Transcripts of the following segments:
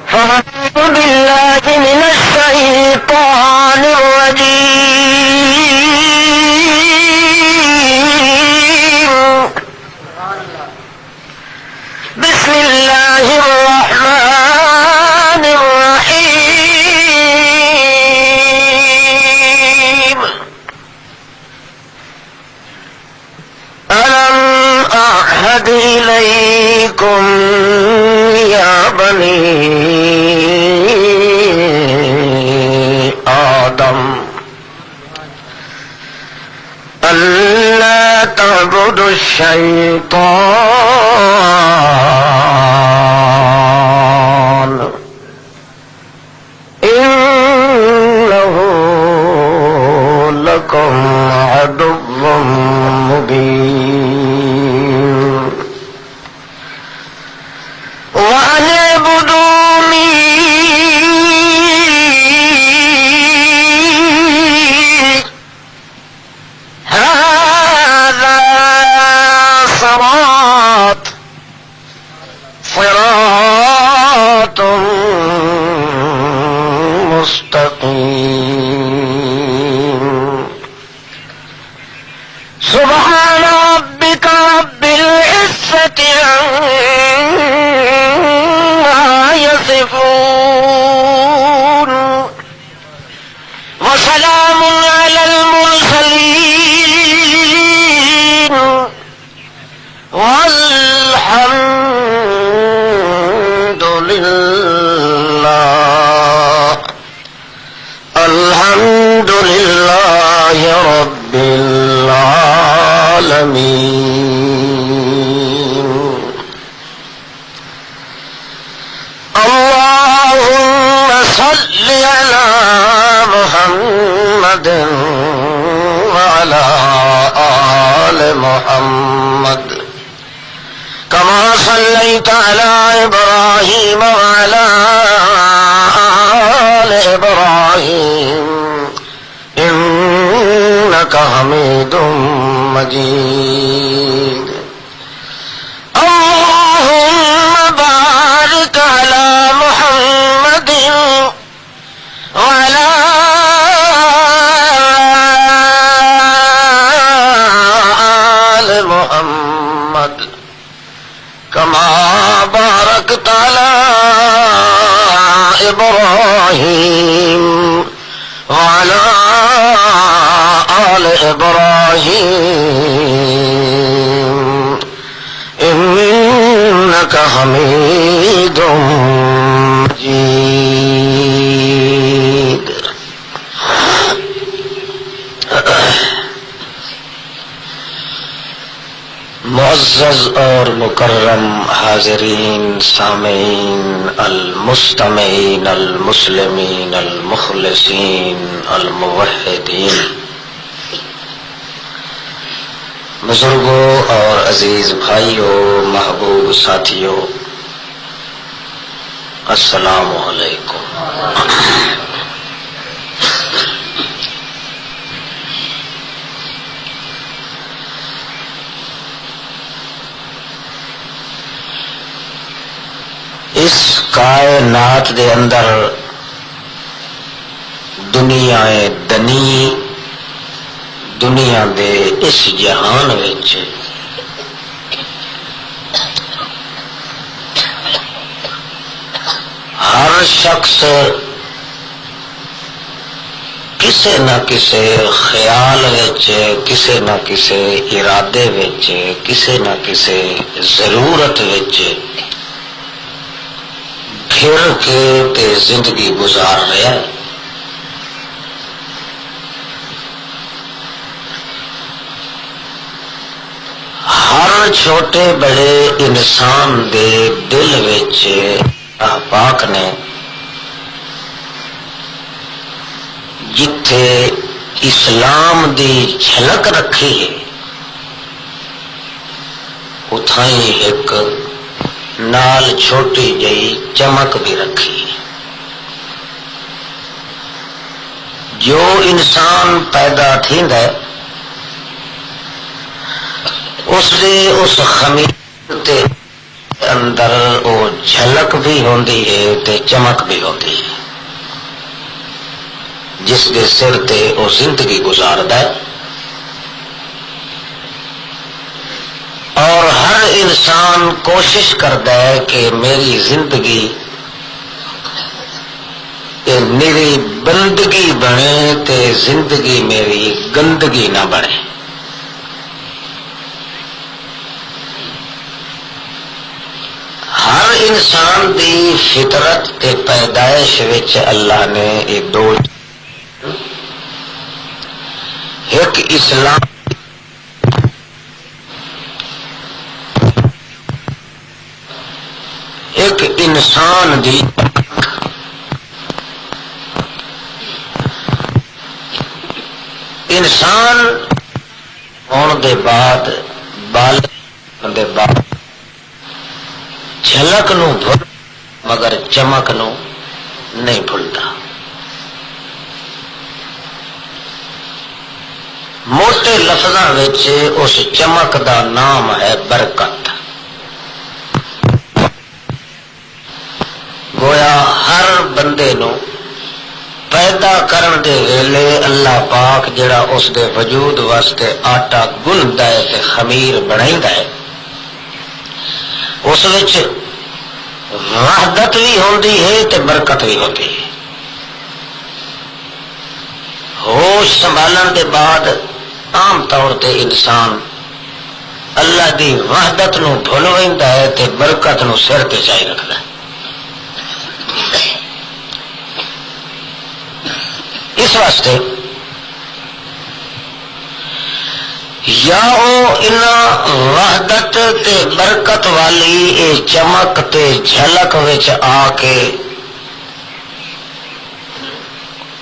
فأعوذ بالله من الشيطان الرجيم. بسم الله الرحمن الرحيم. ألم أعهد إليكم يا بني آدم ألا تعبدوا الشيطان إنه لكم عدو مبين وأن اعبدوني هذا صراط مستقيم. سبحان ربك رب العزة عما يصفون وسلام على المرسلين والحمد لله رب العالمين. اللهم صل على محمد وعلى آل محمد كما صليت على إبراهيم وعلى آل إبراهيم إنك حميد مجيد. اللهم بارك على محمد وعلى آل محمد كما باركت على إبراهيم وعلى آل إبراهيم إنك حميد مجيد. معزز اور مکرم حاضرین، سامعین، المستمعین، المسلمین، المخلصین، الموحدین، بزرگوں اور عزیز بھائیوں، محبوب ساتھیوں، السلام علیکم. اس کائنات دے اندر دنیا دنی، دنیا دے اس جہان وچ ہر شخص کسے نہ کسے خیال وچ، کسے نہ کسے ارادے وچ، کسے نہ کسے ضرورت وچ گھر کے تے زندگی گزار رہا ہے. ہر چھوٹے بڑے انسان دے دل وچ اللہ پاک نے جتھے اسلام دی جھلک رکھی ہے اتھائی ایک نال چھوٹی جئی چمک بھی رکھی. جو انسان پیدا تھیندا ہے اس دے اس خمیر تے اندر وہ جھلک بھی ہوندی ہے تے چمک بھی ہوندی ہے، جس دے سر تے وہ زندگی گزاردا ہے. اور ہر انسان کوشش کرتا ہے کہ میری زندگی میری بندگی بنے تے زندگی میری گندگی نہ بنے. ہر انسان دی فطرت تے پیدائش وچ اللہ نے یہ دو، ایک اسلام ایک انسان دی انسان ہونے دے بعد بالغ دے بعد جھلک نو بھول مگر چمک نو نہیں بھولتا. موٹے لفظاں وچ اس چمک دا نام ہے برکت. گویا ہر بندے نو پیدا کرن دے ویلے اللہ پاک جڑا اس دے وجود واسطے آٹا گندا ہے تے خمیر بنائندا ہے، اس وچ وحدت بھی ہوندی ہے تے برکت بھی ہوندی ہے. ہوش سنبھالن دے بعد عام طور تے انسان اللہ دی وحدت نو بھول ویندا ہے تے برکت نو سر تے چائی رکھدا ہے. اس واسطے یا ان وحدت تے برکت والی اے چمک تے جھلک وچ آ کے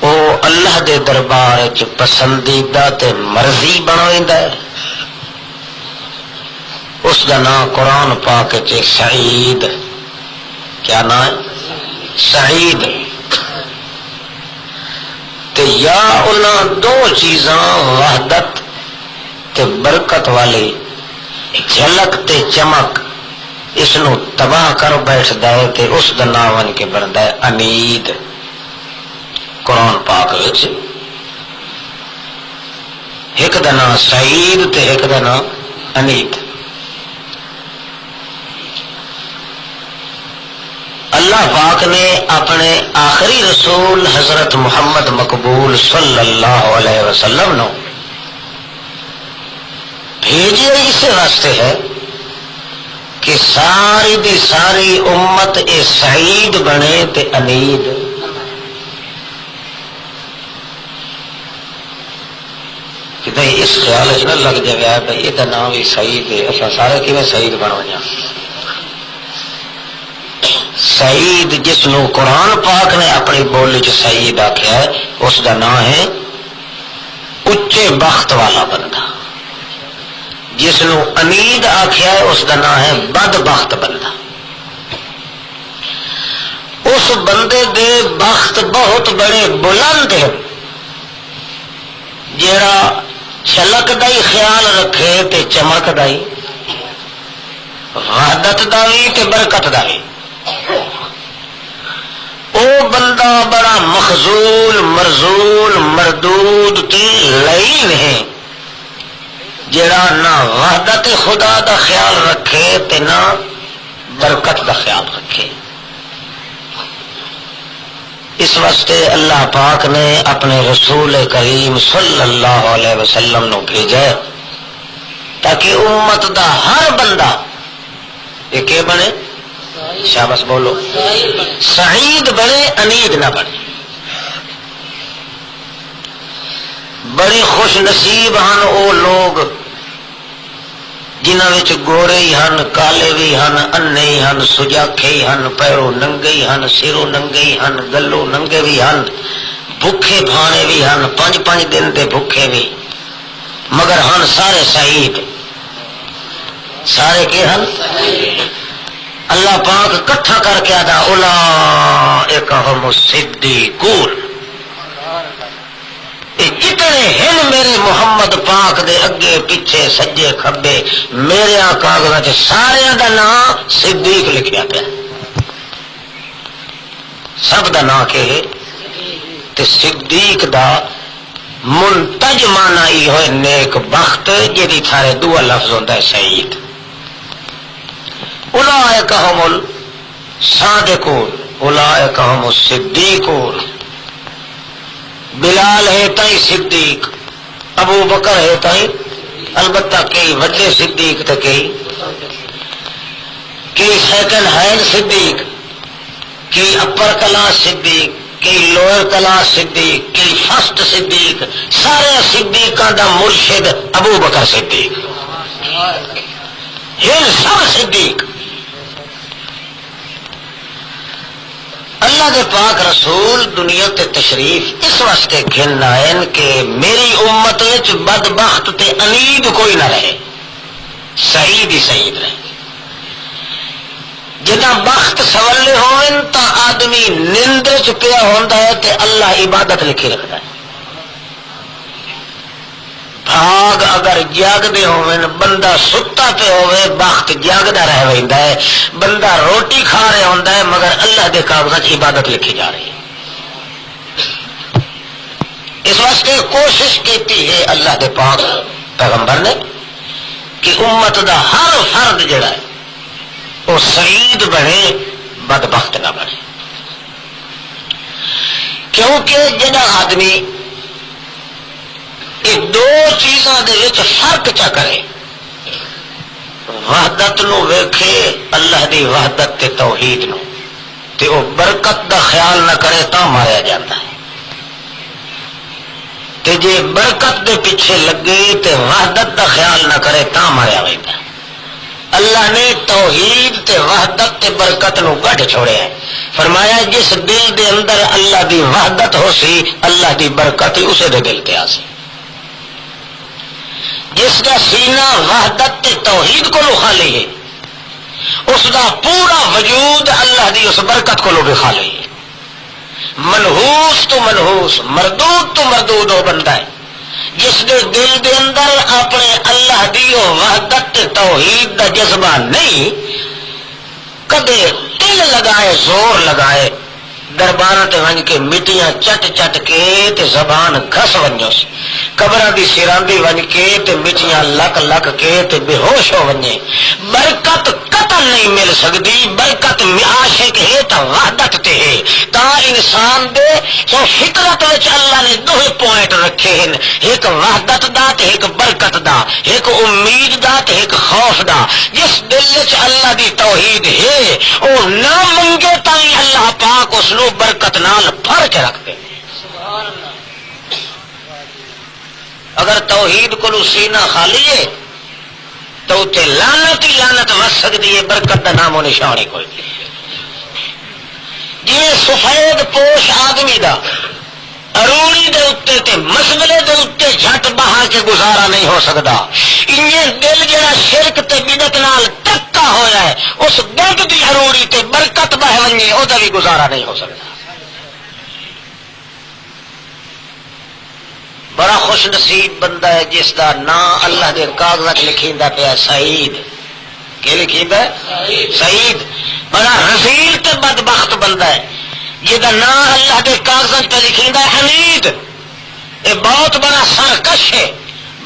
او اللہ دے دربار وچ پسندیدہ تے مرضی بنویندا ہے. اس دا نام قرآن پاک وچ سعید، کیا نام ہے؟ سعید. تے یا انہاں دو چیزاں وحدت تے برکت والی جھلک تے چمک اس نو تباہ کر بیٹھدا ہے تے اس دا نام بن کے بندا ہے امید. قرآن پاک وچ ایک دا نام سعید تے ایک دا نام امید. اللہ پاک نے اپنے آخری رسول حضرت محمد مقبول صلی اللہ علیہ وسلم نو بھیجے اسی واسطے ہے کہ ساری دی ساری امت اے سعید بنے تے امید. کہ بھائی اس خیال نہ لگ جائے بھائی یہ نام بھی سعید ہے، اچھا سارے کیویں سعید بن گیا. سعید جس نو قرآن پاک نے اپنی بولی چ سعید آخیا ہے اس دا نام ہے اچے بخت والا بندہ. جس نو امید آخیا ہے اس دا نام ہے بد بخت بندہ. اس بندے دے بخت بہت بڑے بلند ہیں جیڑا چھلک دا ہی خیال رکھے تے چمک دا ہی، وحدت دا بھی تے برکت دا بھی. او بندہ بڑا مخزول مرزول مردود تے لعین ہے جڑا نہ وحدت خدا دا خیال رکھے تے نہ برکت دا خیال رکھے. اس واسطے اللہ پاک نے اپنے رسول کریم صلی اللہ علیہ وسلم نو بھیجا تاکہ امت دا ہر بندہ یہ کہ بنے، شاباش بولو، سعید بنے امید نہ بنے. بڑے خوش نصیب ہن وہ لوگ جنہاں وچ گورے ہی ہن، کالے بھی ہن، انے ہی ہن، سجاکھے ہی ہن، پیروں ننگے ہی ہن، سروں ننگے ہی ہن، گلوں ننگے بھی ہن، بھوکے بھانے بھی ہن، 5-5 دن دے بھوکے بھی، مگر ہن سارے سعید. سارے کے ہن اللہ پاک کٹھا کر کے آدھا اولئک ھم الصدیقون. یہ جتنے ہیں میرے محمد پاک دے اگے پیچھے سجے کھبے میرے کاغذات سارے دا نام صدیق لکھیا پیا، سب دا نام کہ تے صدیق دا منتج مانا ہی ہوئے نیک بخت، جی تھارے دو لفظ ہوتا ہے سعید۔ اولئک هم الصادقون اولئک هم الصدیقون۔ بلال ہے تائیں صدیق، ابو بکر ہے تائیں، البتہ کئی وڈے صدیق تے کئی سیکنڈ ہینڈ صدیق، کئی اپر کلاس صدیق، کئی لوئر کلاس صدیق، کئی فرسٹ صدیق، سارے صدیقاں دا مرشد ابو بکر صدیق، یہ سب صدیق۔ اللہ دے پاک رسول دنیا تے تشریف اس واسطے گھن آئے کہ میری امت وچ بدبخت تے انیب کوئی نہ رہے، سعید ہی سعید رہے۔ جنا بخت سولے ہوئن تا آدمی نندر چ پیا ہوندا ہے تے اللہ عبادت لکھی رکھتا ہے۔ بھاگ اگر جاگدے ہوئن بندہ ستا پہ ہوئے بخت جاگدا رہ ویندا ہے، بندہ روٹی کھا رہا ہوندا ہے مگر اللہ دے کاغذات عبادت لکھی جا رہی ہے۔ اس واسطے کوشش کیتی ہے اللہ دے پاک پیغمبر نے کہ امت دا ہر فرد جڑا ہے وہ سعید بنے، بدبخت نہ بنے، کیونکہ جڑا آدمی یہ دو چیزاں دے وچ فرق چا کرے، وحدت نو ویکھے اللہ دی وحدت تے توحید نو تے وہ برکت دا خیال نہ کرے تا ماریا جاتا ہے، تے جے برکت دے پیچھے لگے تے وحدت دا خیال نہ کرے تا ماریا ویندا ہے۔ اللہ نے توحید تے وحدت تے برکت نو گڈ چھوڑیا ہے، فرمایا جس دل دے اندر اللہ دی وحدت ہو سی اللہ دی برکت ہی اسے دے دل تے آ سی، جس کا سینہ وحدت تے توحید کو خالی ہے اس کا پورا وجود اللہ دی اس برکت کو بھی خالی ہے۔ منحوس تو منحوس، مردود تو مردود وہ بندہ ہے جس نے دل دے اندر اپنے اللہ دی وحدت توحید دا جذبہ نہیں، کدے دل لگائے زور لگائے دربار تے ون کے مٹیاں چٹ چٹ کے تے زبان گھس ونجوس، قبراں دی سراندی ون کے تے مٹیاں لک لک کے تے بے ہوش ہو ونجے، برکت قطع نہیں مل سکتی۔ برکت عاشق ہے تا وحدت تے ہے، تا انسان دے تو فطرت وچ اللہ نے دو پوائنٹ رکھے ہیں، ایک وحدت دا تے ایک برکت دا، ایک امید دا تے ایک خوف دا۔ جس دل وچ اللہ دی توحید ہے او نہ منگے تائیں اللہ پاک اس نو برکت نال بھر کے رکھ دے۔ اگر توحید کو سینہ خالی ہے تو اتنے لعنت ہی لعنت وس سکتی ہے، برکت کا نام و نشان ہی کوئی نہیں۔ جی سفید پوش آدمی دا اروڑی دے اتے تے مسئلے دے اتے جھٹ بہا کے گزارا نہیں ہو سکتا، انہیں دل جڑا شرک تے بدعت نال تکا ہویا ہے اس درد دی اروڑی تے برکت بہ ونجے او دا بھی گزارا نہیں ہو سکتا۔ بڑا خوش نصیب بندہ ہے جس دا نام اللہ دے کاغذات لکھیندا پیا سعید، کہ لکھیندا ہے سعید۔ بڑا رذیل تے بدبخت بندہ ہے جہاں نام اللہ دے کاغذات پہ لکھیندا ہے حمید، یہ بہت بڑا سرکش ہے،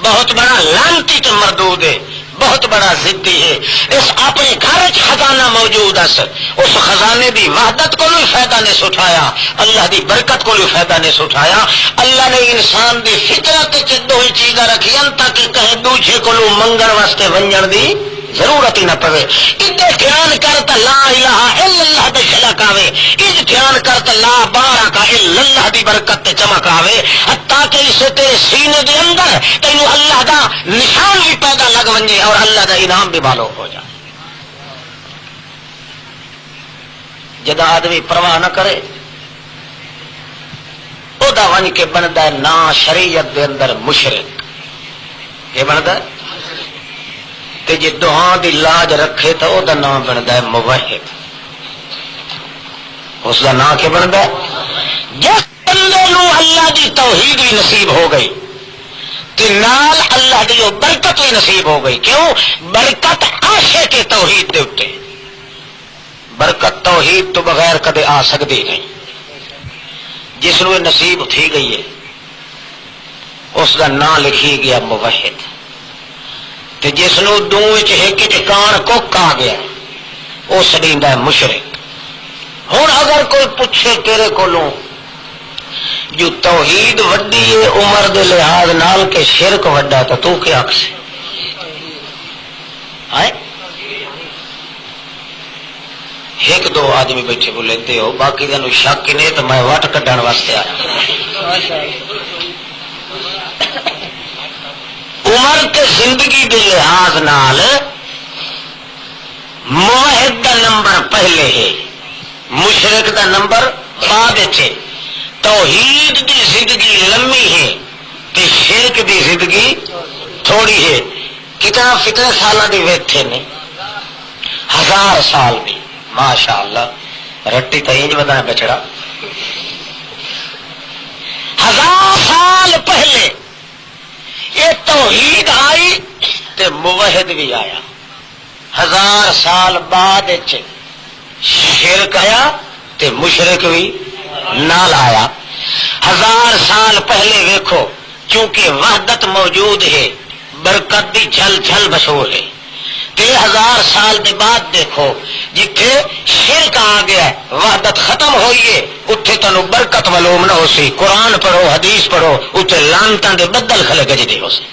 بہت بڑا لعنتی تے مردود ہے، بہت بڑا ضدی ہے۔ اس اپنے گھر خزانہ موجود ہے، اس خزانے دی وحدت کو بھی فائدہ نہیں اٹھایا، اللہ دی برکت کو بھی فائدہ نہیں اٹھایا۔ اللہ نے انسان دی فطرت دو ہی چیزاں رکھی تاکہ کہیں دوجے کو منگن واسطے ونجن دی ضرورت ہی نہ پوے۔ ادھے دھیان کرتا لا الہ الا اللہ دے شلک آوے، اج دھیان کرتا لا بارک الا اللہ دی برکت تے چمک آوے، حتیٰ کہ اسے تیرے سینے دے اندر تینوں اللہ دا نشان بھی پیدا لگ ونجے اور اللہ دا انعام بھی بالو ہو جائے۔ جدا آدمی پرواہ نہ کرے او دا ون کے بندا ہے نا شریعت دے اندر مشرک، یہ بندا ہے تے جے دعا دی لاج رکھے تو او دا نام بندا ہے موحد، اس دا نام کیا بندا ہے؟ جس بندے نو اللہ دی توحید بھی نصیب ہو گئی تے نال اللہ دی وہ برکت بھی نصیب ہو گئی. کیوں؟ برکت عاشق کے توحید دے اوتے. برکت توحید تو بغیر کدے آ سکتی نہیں. جس نو نصیب تھی گئی ہے اس کا نام لکھی گیا موحد، تے جس نو دو وچ ایک کان کوک آ گیا وہ سڈیندا ہے مشرک. ہوں اگر کوئی پوچھے تیرے کولوں جو توحید وڈی ہے عمر دے لحاظ نال کے شرک وڈا تو کیا آکھ سے؟ ایک دو آدمی بیٹھے بولے ہو، باقی تینوں شک نہیں تو میں وٹ کڈن واسطے آیا. عمر کے زندگی کے لحاظ نال موحد دا نمبر پہلے ہے، مشرک دا نمبر بعد ہے. توحید دی زندگی لمبی ہے تے شرک دی زندگی تھوڑی ہے. کتنا فتنے سالوں کی ویٹھے نے؟ 1000 سال دی. ماشاء اللہ رٹی تو انج بتا بچڑا. 1000 سال پہلے یہ توحید آئی تے موحد بھی آیا. 1000 سال بعد شرک آیا تے مشرک بھی نال آیا. 1000 سال پہلے ویکھو چونکہ وحدت موجود ہے برکت دی جھل جھل مشہور ہے. 1000 سال کے بعد دیکھو جتھے شرک آ گیا وحدت ختم ہوئی ہے اتنے تمہیں برکت معلوم نہ ہو سی. قرآن پڑھو حدیث پڑھو اتنے لانتاں دے بدل کھلے گجدے ہو سی.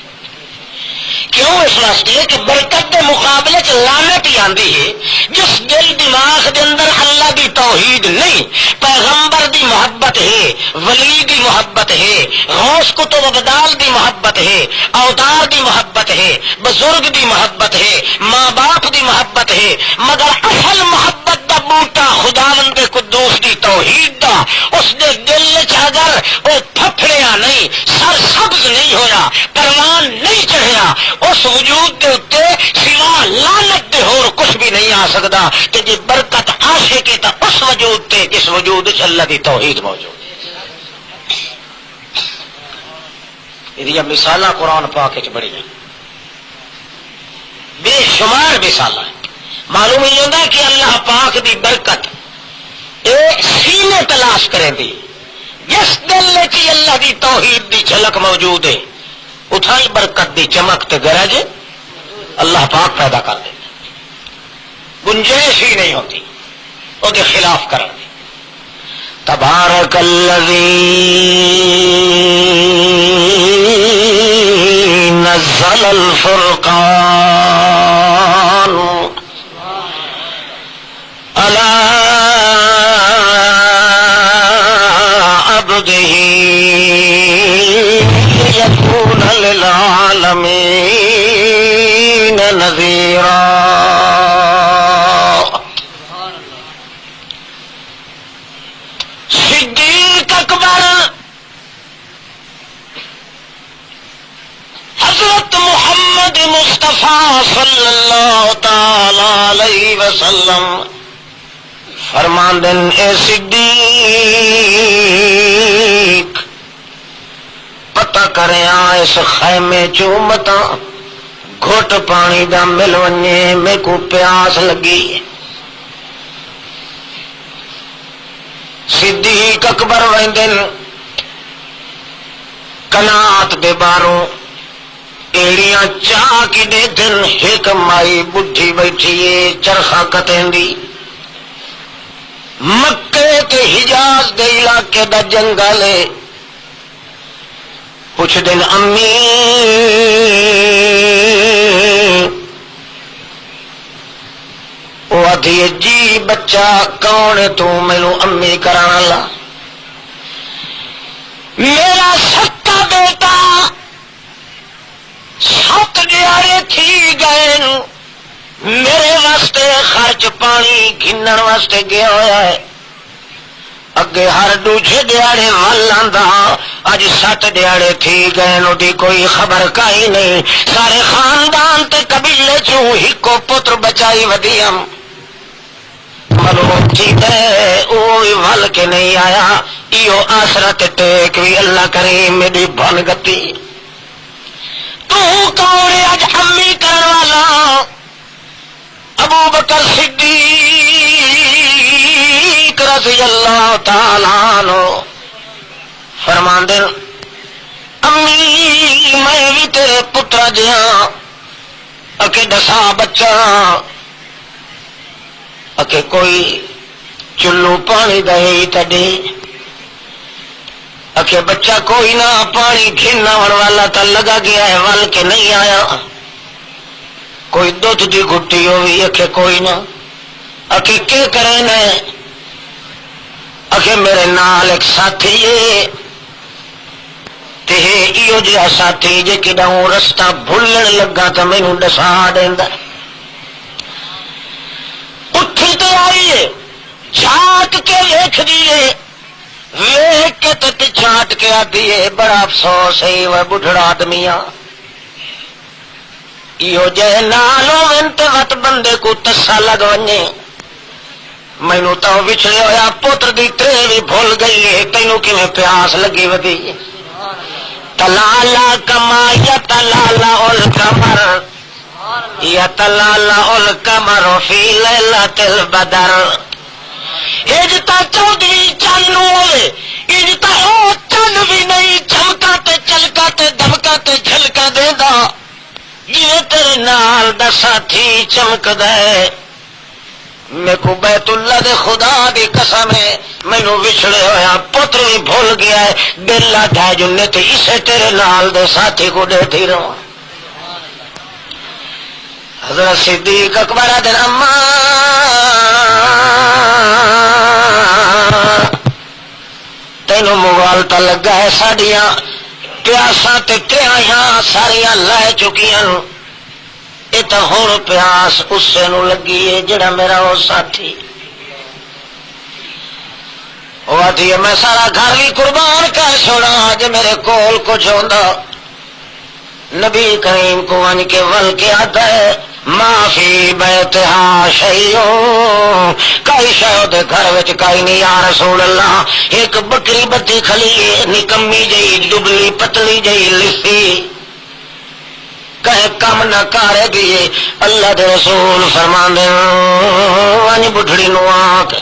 کیوں؟ اس واسطے کہ برکت کے مقابلے چ لعنت ہی آندی ہے. جس دل دماغ دے اندر اللہ دی توحید نہیں، پیغمبر دی محبت ہے، ولی دی محبت ہے، غوث کتب ابدال دی محبت ہے، اوتار دی محبت ہے، بزرگ دی محبت ہے، ماں باپ دی محبت ہے، مگر اصل محبت دا بوٹا خداوند قدوس دی توحید دا اس دے دل چ اگر وہ پھپھڑیا نہیں، سر سبز نہیں ہویا، پروان نہیں چڑھیا، اس وجود دے اتے سوا لعنت دے ہور کچھ بھی نہیں آ سکتا. کہ جی برکت عاشق ہے تا اس وجود تے جس وجود چ اللہ دی توحید موجود. یہ مثالاں قرآن پاک وچ بڑی ہیں، بے شمار مثالاں. معلوم ہی ہوتا ہے کہ اللہ پاک دی برکت اے سینے تلاش کریں دی. جس دل کی اللہ دی توحید دی جھلک موجود ہے اتھائی برکت دی چمک تے گرج اللہ پاک پیدا کر دے. گنجائش ہی نہیں ہوتی وہ کے خلاف کرن دی. تبارک الذی نزل الفرقان علی عبدہ لیکون للعالمین نذیرا. صدیق اکبر حضرت محمد مصطفیٰ صلی اللہ تعالی علیہ وسلم فرماندن اے صدیق پتہ کریں اس خیمے چومتا گھٹ پانی دا مل ونجے میں کو پیاس لگی. صدیق اکبر ویندن کنات دے باروں ایڑیاں چاہ کی دے دن ایک مائی بڈھی بیٹھیے چرخا کتیں دی. مکے تے حجاز دے علاقے دا جنگل ہے. پوچھ دن امی وہ آدھی جی بچہ کون تو مینو امی کرانا لا. میرا سکا بیٹا 7 دیہڑے تھی گئے میرے واسطے خرچ پانی گھنن واسطے گیا ہوا ہے. اگے ہر دوجے دیہڑے ول آندا اج 7 دیہڑے تھی گئے نو دی کوئی خبر کائی نہیں. سارے خاندان تے قبیلے چوں ہکو پتر بچائی ودیم ملو تھی تے اوہی ول کے نہیں آیا. ایو آسرت ٹیک بھی اللہ کریم میری بن گتی تو کون اج امی کرن والا ابو بکر صدیق رضی اللہ تعالی عنہ فرماندے امی میں بھی تیرے پتر جیاں اکے دسا بچہ اکے کوئی چلو پانی دے تڈے اکے بچہ کوئی نہ پانی گھن والا تا لگا گیا ہے ول کے نہیں آیا کوئی دودھ دی گھٹی ہوئی اکے کوئی نہ اکے کے کرے نے اکے میرے نال ایک ساتھی تے ایو جہا ساتھی جے کڈاؤں رستہ بھولن لگا تو مینوں دسا دیندا اٹھی تے آئیے جھاٹ کے ویکھ دیے ویکھ کے تے پچھاٹ کے آدھی بڑا افسوس ہے وہ بڈھڑا آدمیاں ایو جے نالو انتوت بندے کو تسا لگ ونجے مینوں تو وچھڑے ہویا پتر دی ترے بھی بھول گئی ہے تینوں کیویں پیاس لگی ودی تلالا کما یا تلالا القمر یا تلالا القمر فی لیلۃ البدر اجتا چودھری چند ہوئے اجتا او چند بھی نہیں چمکا تے چلکا تے دمکا تے جھلکا دے دا یہ تیرے نال دا ساتھی چمک دے میں کو بیت اللہ دے خدا دی قسم ہے مینوں وچھڑے ہویا پتر بھی بھول گیا ہے دل لاٹھا جنے تے اسے تیرے نال دے ساتھی کو دیتی رہو حضرت صدیق اکبر دن اما تینوں موالتا لگا ہے ساڈیاں پیاساں تے پیایاں ساریاں لے چکیاں یہ تو ہوں پیاس اسے نو لگی ہے جڑا میرا وہ ساتھی وہ آتی ہے میں سارا گھر بھی قربان کر چھوڑا جے میرے کول کچھ ہوندا نبی کریم کو ون کے ول کے آتا ہے معافی بیتہا شیئوں کئی شاید گھر وچ کئی نہیں یا رسول اللہ ایک بکری بتی کھلی ہے نکمی جئی دبلی پتلی جئی لسی کہیں کم نہ کارے دیے اللہ دے رسول فرماندے ون بڈھڑی نو آنکھ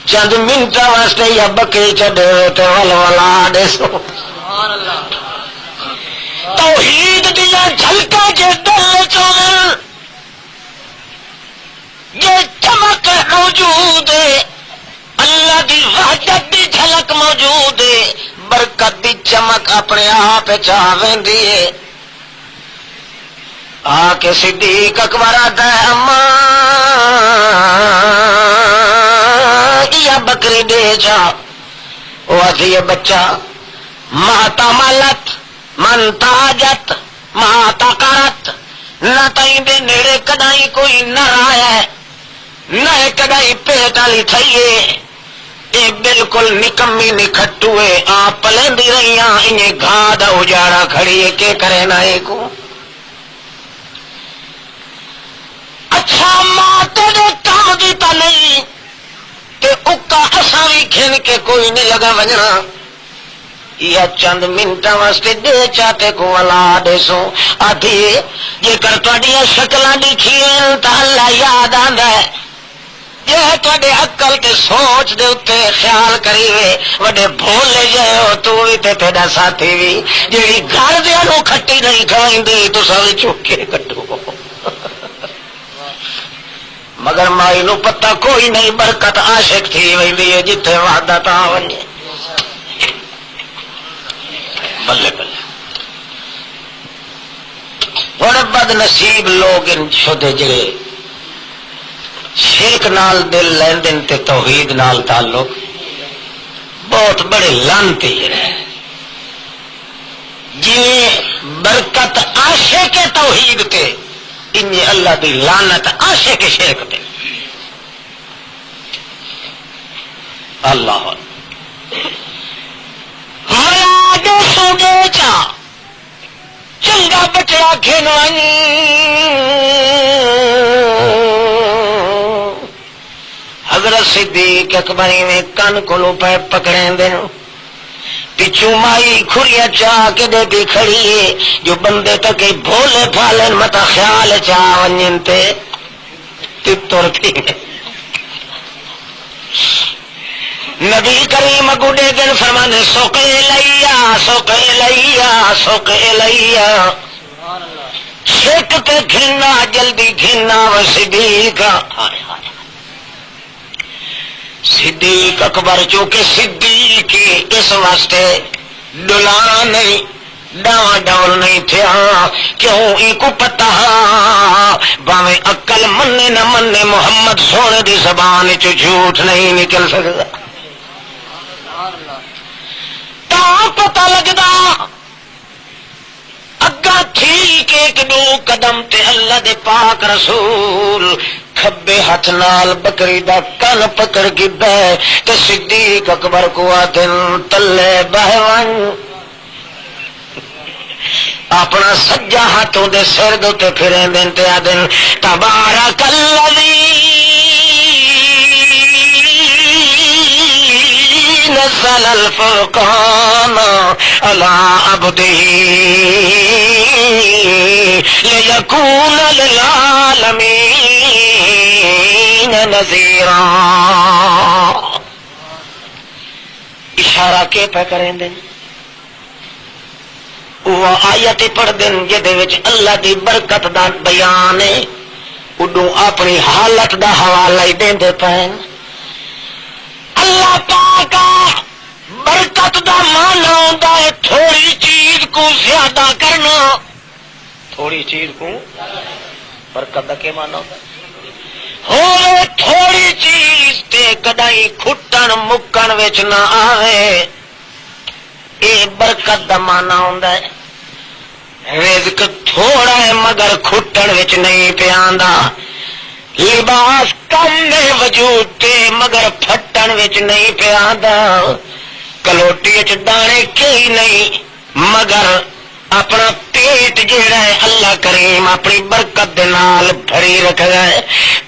چند منٹا واسطے یا بکری چڈے تے ول ولا دے سو توحید دیا جھلکا جے دل چومل یہ چمک موجود ہے اللہ دی وحدت دی جھلک موجود ہے برکت دی چمک اپنے آپ چاہویندی ہے آ کے صدیق اکبر آتا ہے اما یا بکری دے جا وہ آتی ہے بچہ ماتا مالت من تاجت ماتا کرت نہ تائیں دے نیڑے کدائی کوئی نہ آیا ہے نہ کدائی پیٹ والی تھئیے یہ بالکل نکمی نکھٹوئے آپ پلیندی رہیاں انہیں گھاں دا اجاڑا کھڑی ہے کہ کرے نہ ایک کو اچھا ماں تیرے کام دیتا نہیں تے اکا اساں بھی کھن کے کوئی نہیں لگا وجنا یا چند منٹا واسطے دے چاہتے کو ولا دے سو آتی جے کر تواڈیاں شکلاں دیکھیاں تے اللہ یاد آندا ہے جے تواڈے عقل تے سوچ دے اوتے خیال کریوے وڈے بھول لے جائے ہو تو بھی تے تیرا ساتھی بھی جیڑی گھر دے نو کھٹی نہیں کھوائندی تساں وی چوک کے کٹو مگر مائی نو پتہ کوئی نہیں برکت عاشق تھی ویندی ہے جتھے وعدہ تا ونجے بلے بلے بڑے بد نصیب لوگ ان شدے جڑے شرک نال دل لین دن تے توحید نال تعلق بہت بڑے لانتی جڑے جی برکت عاشق توحید تے ان اللہ دی لعنت عاشق شرک تے اللہ سوڈے چا چنگا بچڑا کھینوانی حضرت صدیق اکبر میں کن کولو پے پکڑیں دے پچھو مائی کھڑیاں چاہ کے دے بھی کھڑی ہے جو بندے تک بھولے پھالن متا خیال چاہ ونجن تے تر تھی نبی کریم گڈے دن فرمانے سوکے لیا سوکے لیا سوکے لیا چھک تے گھننا جلدی گھننا و صدیق صدیق اکبر چونکہ صدیق اس واسطے ڈلا نہیں ڈاواں ڈول نہیں تھیا کیوں ان کو پتہ باویں عقل منے نہ منے محمد سونے دی زبان چ جھوٹ نہیں نکل سکتا تا پتہ لگدا اگا ٹھیک ایک دو قدم تے اللہ دے پاک رسول کھبے ہاتھ نال بکری دا کن پکڑ کے بہ تے صدیق اکبر کو آدن تلے بہون اپنا سجا ہاتھوں دے سر دے پھریں دن تے آدن تبارک الذی نزل الفرقان على عبده ليكون للعالمين نذيرا اشارہ کے پہ کریں دیں وہ آیت پڑھ دیں جدے وچ اللہ دی برکت دا بیان ہے اڈوں اپنی حالت دا حوالہ ہی دیں دے پائیں اللہ پاک برکت دا معنی ہوندا ہے تھوڑی چیز کو زیادہ کرنا تھوڑی چیز کو برکت دا کے معنی ہوندا ہے تھوڑی چیز تے کدائی کھٹن مکن وچ نہ آوے اے برکت دا معنی ہوندا ہے رزق تھوڑا ہے مگر کھٹن وچ نہیں پیاندا لباس کم میں وجود تے مگر پھٹن وچ نہیں پیاندا کلوٹی وچ دانے کئی نہیں مگر اپنا پیٹ جیڑا ہے اللہ کریم اپنی برکت دے نال بھری رکھدا ہے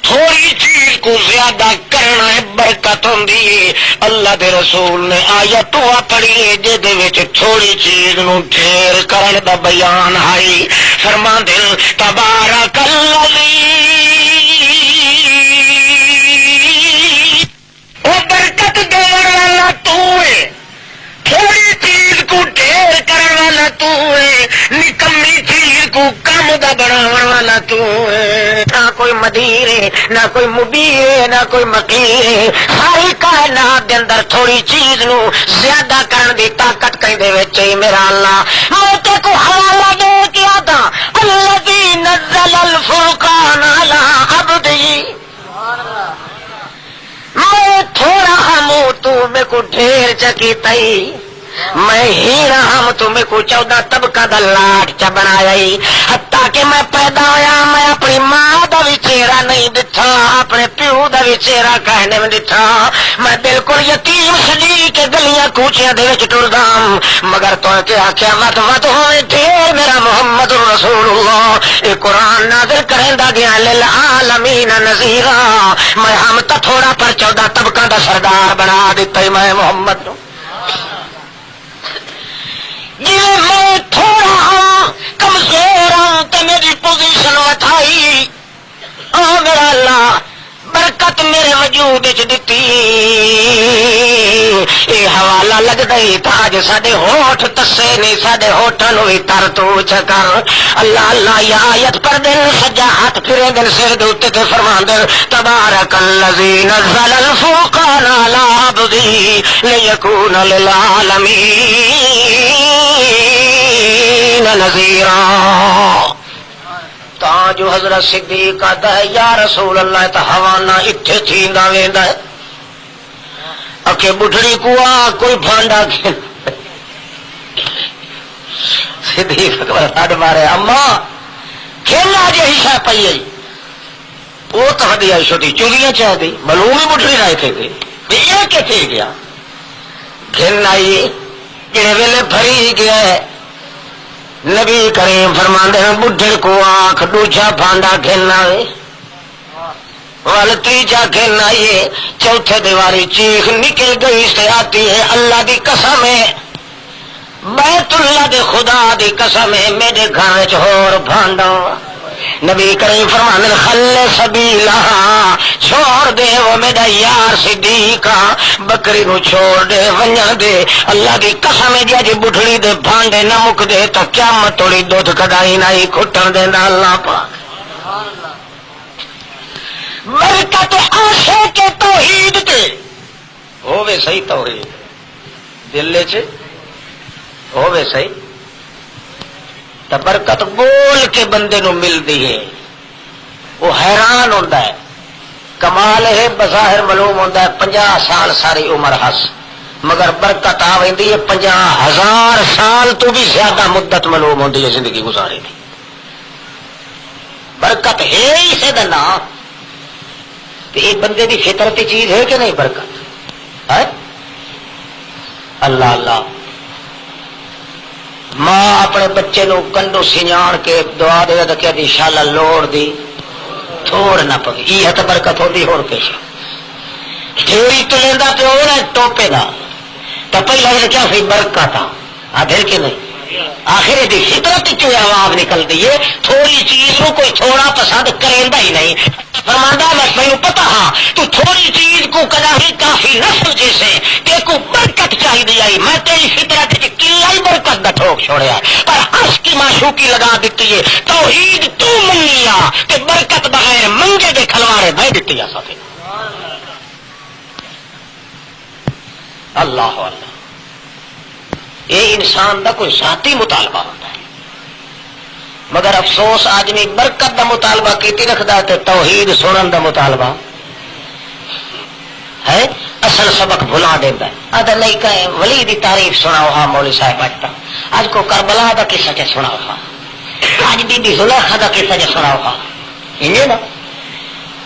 تھوڑی چیز کو زیادہ کرنا ہے برکت ہوندی ہے اللہ دے رسول نے آیت پڑھی ہے جے وچ تھوڑی چیز نو ڈھیر کرن دا بیان ہے فرماندے تبارک الذی او برکت دین والا تو ہے تھوڑی چیز کو ڈھیر کرن والا تو ہے نکمی چیز کو کم دا بناون والا تو ہے نہ کوئی مدیر ہے نہ کوئی مبیر ہے نہ کوئی مقیر ہے ساری کائنات دے اندر تھوڑی چیز نو زیادہ کرن دی طاقت کہندے وچ ہی میرا اللہ میں تے کو حوالہ دے کے آتا الذی نزل الفرقان علی عبده میں تھوڑا ہم تو میں کو ڈھیر چکی تئی میں ہیرا ہم تمہیں کو 14 طبقہ دا لاٹ چا بنایا حتیٰ کہ میں پیدا ہویا میں اپنی ماں دا بھی چہرہ نہیں دٹھا اپنے پیو دا بھی چہرہ کہنے میں دٹھا میں بالکل یتیم سجی کے گلیاں کوچیاں دے وچ ٹردا مگر تو کہ آکھیا مت ہوئے ڈھیر میرا محمد رسول اللہ اے قرآن نازل کریندا گیا للعالمین نذیرا میں ہم تا تھوڑا پر 14 طبقہ دا سردار بنا دیتا میں محمد نو جی میں تھوڑا ہوں کمزور ہوں تو میری پوزیشن وٹھائی میرا اللہ برکت میرے وجود دیتی یہ حوالہ لگتا ہی تھا اج ساڈے ہوٹھ تسے نہیں ساڈے ہوٹھاں نو بھی تر تو چکر اللہ اللہ یا آیت پڑھ دین سجا ہاتھ پھرے دن سر دے اوتے تے فرمان دے تبارک الذی نزل الفرقان علی عبده لیکون للعالمین نذیرا تا جو حضرت صدیق آتا ہے یا رسول اللہ تا حوانا اتھے تھیندا ویندا ہے اکے بڈھڑی کو آ کوئی بھانڈا کھین صدیق اکبر ہڈ مارے اما کھیلنا جی حصہ پئی ہے وہ تو ہڈی آئی چھوٹی چوگیاں چاہ دی معلوم ہی بڈھڑی رائے تھے گئی یہ کتنے گیا کھیلنا آئی جڑے ویلے بھری گیا ہے نبی کریم فرماندے ہیں بڈھڑ کو آنکھ دوجا پھانڈا کھیلنا ہے وال تیجا کھیلنا یہ چوتھے دیواری چیخ نکل گئی سے آتی ہے اللہ دی قسم ہے بیت اللہ دے خدا دی قسم ہے میرے گھر چ ہور بھانڈا نبی کریم فرمانے خل سبیلا چھوڑ دے وہ میرا یار صدیقا بکری نو چھوڑ دے ونجن دے اللہ دی قسم ہے جی بٹھڑی دے بھانڈے نہ مک دے تو قیامت توڑی دودھ کڈائی نہ ہی کھٹن دیندا اللہ پاک برکت آشے کے توحید تے ہووے صحیح توحید دل چ ہووے صحیح تو برکت بول کے بندے نو ملتی ہے وہ حیران ہوتا ہے کمال ہے بظاہر معلوم ہوتا ہے 50 سال ساری عمر ہس مگر برکت آ ویندی ہے 50,000 سال تو بھی زیادہ مدت معلوم ہوتی ہے زندگی گزارے کی برکت ہے اسے دا نام یہ بندے دی فطرتی چیز ہے کہ نہیں برکت ہے اللہ اللہ ماں اپنے بچے نو کنڈو سنجان کے دعا دے تو کہ شالا لوڑ دی تھوڑ نہ پوی یہ تو برکت ہوتی ہو ڈھیری تو لینا پہ ہو ٹوپے دا تو پہلے کیا سی برکت آدھر کے نہیں آخر دی فطرت چ آواز نکلتی ہے تھوڑی چیز کو کوئی تھوڑا پسند کریندا ہی نہیں فرماندا میں پتا ہاں تو تھوڑی چیز کو کدا ہی کافی نہ سمجھے سے کہ کو برکت چاہیے آئی میں تیری فطرت کی کلا ہی برکت دا ٹھوک چھوڑیا پر ہنس کی معشوقی لگا دیتی ہے توحید تو منیا کہ برکت بغیر منگے دے کھلواڑے میں دیتی ہے ساتھی اللہ اللہ یہ انسان دا کوئی ذاتی مطالبہ ہوتا ہے مگر افسوس آدمی برکت دا مطالبہ کیتی رکھدا تے توحید سنن دا مطالبہ ہے اصل سبق بھلا دیتا ہے اگر نہیں کہیں ولی دی تعریف سناؤ ہاں مولوی صاحب اجتا آج کو کربلا دا قصہ چ سناؤ ہاں آج بی بی زلیخا دا قصہ چ سناؤ ہاں انجے نا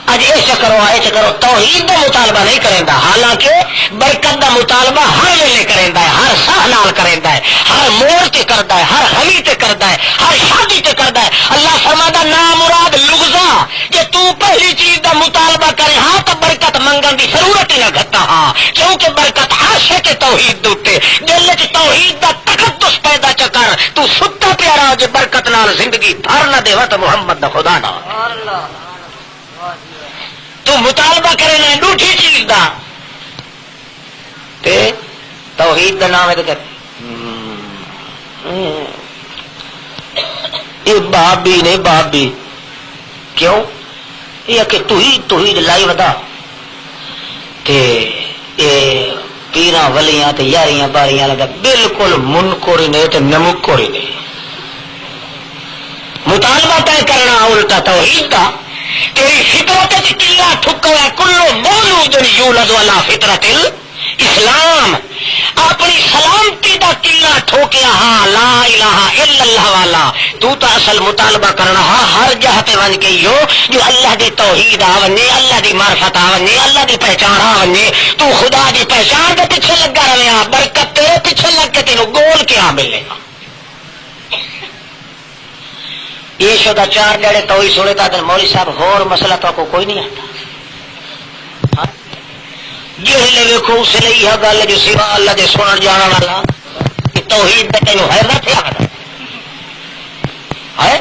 اج ایسا کرو توحید دا مطالبہ نہیں کریندا حالانکہ برکت دا مطالبہ ہر ویلے کریندا ہے ہر ساہ نال کریندا ہے ہر موڑ تے کردا ہے ہر حلی تے کردا ہے ہر شادی تے کردا ہے اللہ فرماتا نا مراد لغزا کہ تو پہلی چیز دا مطالبہ کرے ہاں تو برکت منگن دی ضرورت ہی نہ گھٹا ہاں کیونکہ برکت عاشق توحید دوتے دل وچ توحید دا تقدس پیدا چکر تو ستا پیارا جے برکت نال زندگی بھر نہ دے تو محمد دا خدا نہ تو مطالبہ کرے نا ڈوٹھی چیز دا تے توحید دا نام ہے یہ بابی نہیں بابی کیوں یہ کہ توحید لائی ودا تے یہ پیراں ولیاں تے یاریاں باریاں لگا بالکل منکر نہیں تے نمکر ہی نہیں مطالبہ طے کرنا الٹا توحید دا تیری فطرت کلا ٹھکا ہے کلو مولود یولد علی فطرت الاسلام اپنی سلامتی دا کلا ٹھوکیا ہاں لا الہ الا اللہ والا تو تا اصل مطالبہ کرنا ہاں ہر جہتے ون کے جو اللہ دی توحید آونے اللہ دی معرفت آونے اللہ دی پہچان آونے تو خدا دی پہچان کے پیچھے لگا رہے برکت تیرے پیچھے لگ کے تینوں گول کیا ملے گا یہ شدہ چار جڑے تو ہی سنے تھا مولوی صاحب ہور مسئلہ تو کو کوئی نہیں آتا جہلے ویکھو اس لیے یہ گل جو سوا اللہ دے سنن جانا والا کہ توحید تے تینوں ہے نہ تھیا ہے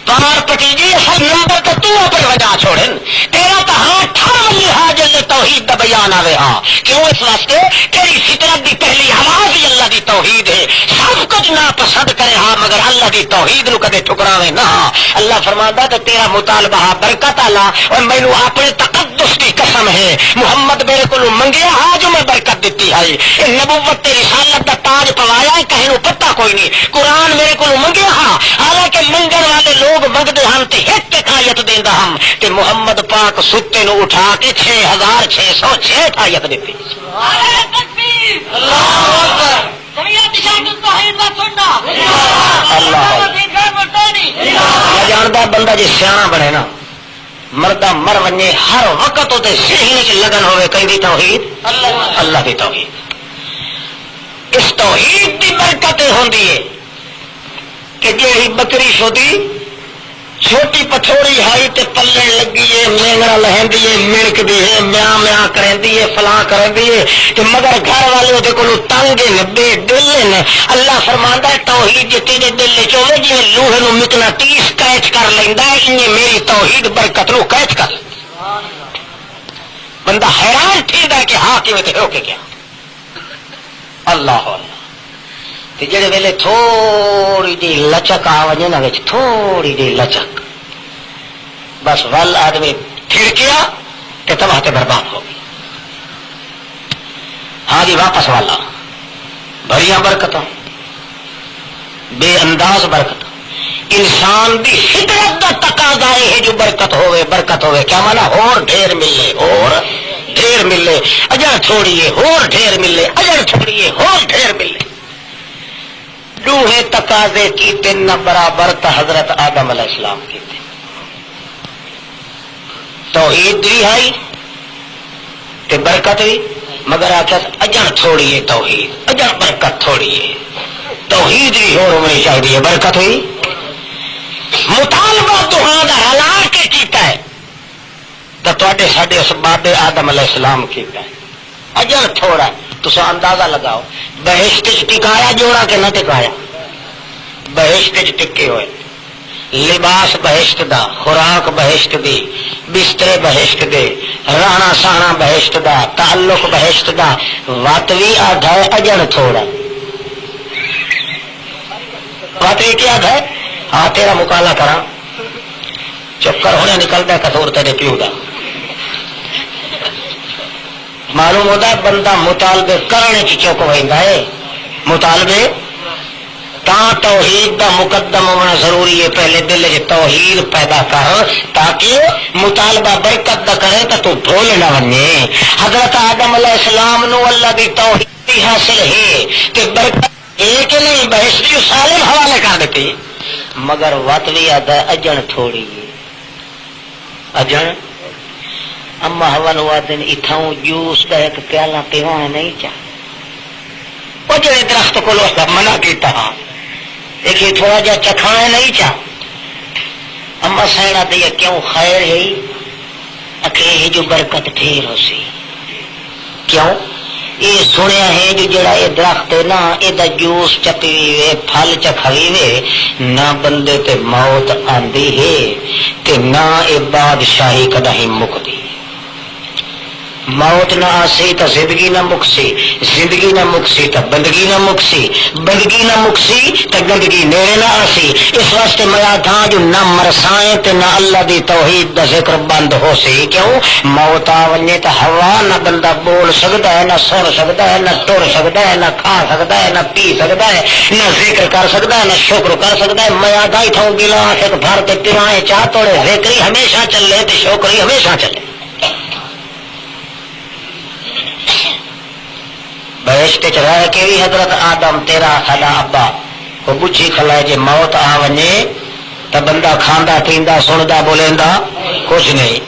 پار پٹی جی اصل نمبر تو تو اپنی وجہ چھوڑن تیرا تو ہاں ٹھاولی حاجل نے توحید دا بیان آوے ہاں کیوں اس واسطے تیری فطرت دی پہلی آواز ہی اللہ دی توحید ہے سب کچھ نہ پسند کرے ہاں مگر اللہ دی توحید نو کدے ٹکراوے نہ اللہ فرماندا تے تیرا مطالبہ برکت اللہ اور مینوں اپنے تقدس کی قسم ہے محمد میرے کو منگیا ہاں جو میں برکت دیتی ہے اے نبوت تے رسالت دا تاج پوایا ہے کہیں نو پتہ کوئی نہیں قرآن میرے کو منگیا ہاں حالانکہ منگن والے لوگ منگتے ہم تے ایک ایک آیت دیندا ہم تے محمد پاک ستے نو اٹھا کے 6606 آیت دیتی جاندا بندہ جی سیاح بنے نا مردہ مر ونجے ہر وقت تے ذہن وچ لگن ہوے کہیں توحید اللہ دی توحید اس توحید دی برکت ہوندی ہے کہ جی بکری شدی چھوٹی پٹھوری ہائی تے پلے لگی ہے مینگڑا لہندی ہے مڑک دی ہے میاں میاں کرندی ہے فلاں کرندی ہے تے مگر گھر والے وہ کو تنگ ہیں بے دل ہیں. اللہ فرماندا ہے توحید جے تیرے دل وچ ہوے جی لوہے نو مقناطیس کیچ کر لیندا ہے انہیں میری توحید برکت نو کیچ کر. بندہ حیران تھیندا ہے کہ ہاں کیویں تے ہو کے کیا اللہ اللہ. تے جڑے ویلے تھوڑی جی لچک آ وجے نا وچ تھوڑی جی لچک بس ول آدمی تھڑکیا تے تباہ تے برباد ہو گئی. ہاں جی واپس والا بڑیاں برکتاں بے انداز برکت. انسان دی فطرت دا تقاضا ہے جو برکت ہوے کیا مانا اور ڈھیر ملے اور ڈھیر ملے اجر چھوڑیے اور ڈھیر ملے اجر چھوڑیے اور ڈھیر ملے. دوہے تقاضے کیتے نہ برابر تا حضرت آدم علیہ السلام کیتے. توحید بھی آئی تے برکت بھی مگر آخر اجر تھوڑی ہے توحید اجر برکت تھوڑی ہے. توحید بھی ہونی چاہیے برکت ہوئی. مطالبہ دہاں دا ہلا کے کیتا ہے تو تے ساڈے اس بابے آدم علیہ السلام کیتا ہے. اجر تھوڑا تسا اندازہ لگاؤ بہشت ٹکایا جوڑا کہ نہ ٹکایا. بہشت ٹکے ہوئے لباس بہشت دا خوراک بہشت دی بسترے بہشت دے رانا سانا بہشت دا تعلق بہشت دا وت بھی آدھا ہے اجر تھوڑا. وت بھی کیا آدھا ہے ہاں تیرا مکالا کرا چکر ہونے نکلتا کسور تیرے پیو دا. معلوم ہوتا ہے بندہ مطالبے کرنے کی چک ہوتا ہے. مطالبے تا توحید دا مقدم ہونا ضروری ہے. پہلے دل چ توحید پیدا کر تاکہ مطالبہ برکت دا کرے تو بھول نہ بنے. حضرت آدم علیہ السلام نو اللہ دی توحید بھی حاصل ہے کہ برکت ایک نہیں بہشتی سالم حوالے کر دیتے مگر وت بھی آتا ہے اجن تھوڑی ہے. اجن اما ہوا نو دن اتھاؤں جوس کا ایک پیالہ پیوا نہیں چاہ وہ جڑے درخت کو لوگ منع کیتا ایک تھوڑا جا چکھانا نہیں چاہ. اما سینا دیا کیوں خیر ہے اکھے جو برکت ٹھیر ہو سی کیوں یہ سنیا ہے جو جڑا یہ درخت ہے نا یہ جوس چپی وے پھل چکھوی وے نہ بندے تے موت آندی ہے تے نہ یہ بادشاہی کدا ہی مکتی. موت نہ آسی تو زندگی نہ مکسی زندگی نہ مکسی تو بندگی نہ مکسی بندگی نہ مکسی تو گندگی نیڑے نہ آسی. اس واسطے میں تھا جو نہ مرسائیں تے نہ اللہ دی توحید دا ذکر بند ہو سی. کیوں موت آ ونجے تو ہوا نہ بندہ بول سکتا ہے نہ سن سکتا ہے نہ ٹر سکتا ہے نہ کھا سکتا ہے نہ پی سکتا ہے نہ ذکر کر سکتا ہے نہ شکر کر سکتا ہے. میں آدھا تھا گلاس ایک بھر کے پیوائیں چاہ توڑے ذکری ہمیشہ چلے تے شکری ہمیشہ چلے. بہشت چ رہ کے بھی حضرت آدم تیرا ساڈا ابا کو بچھی کھلائے جی موت آ ونجے تو بندہ کھاندا پیندا سندا بولیندا کچھ نہیں.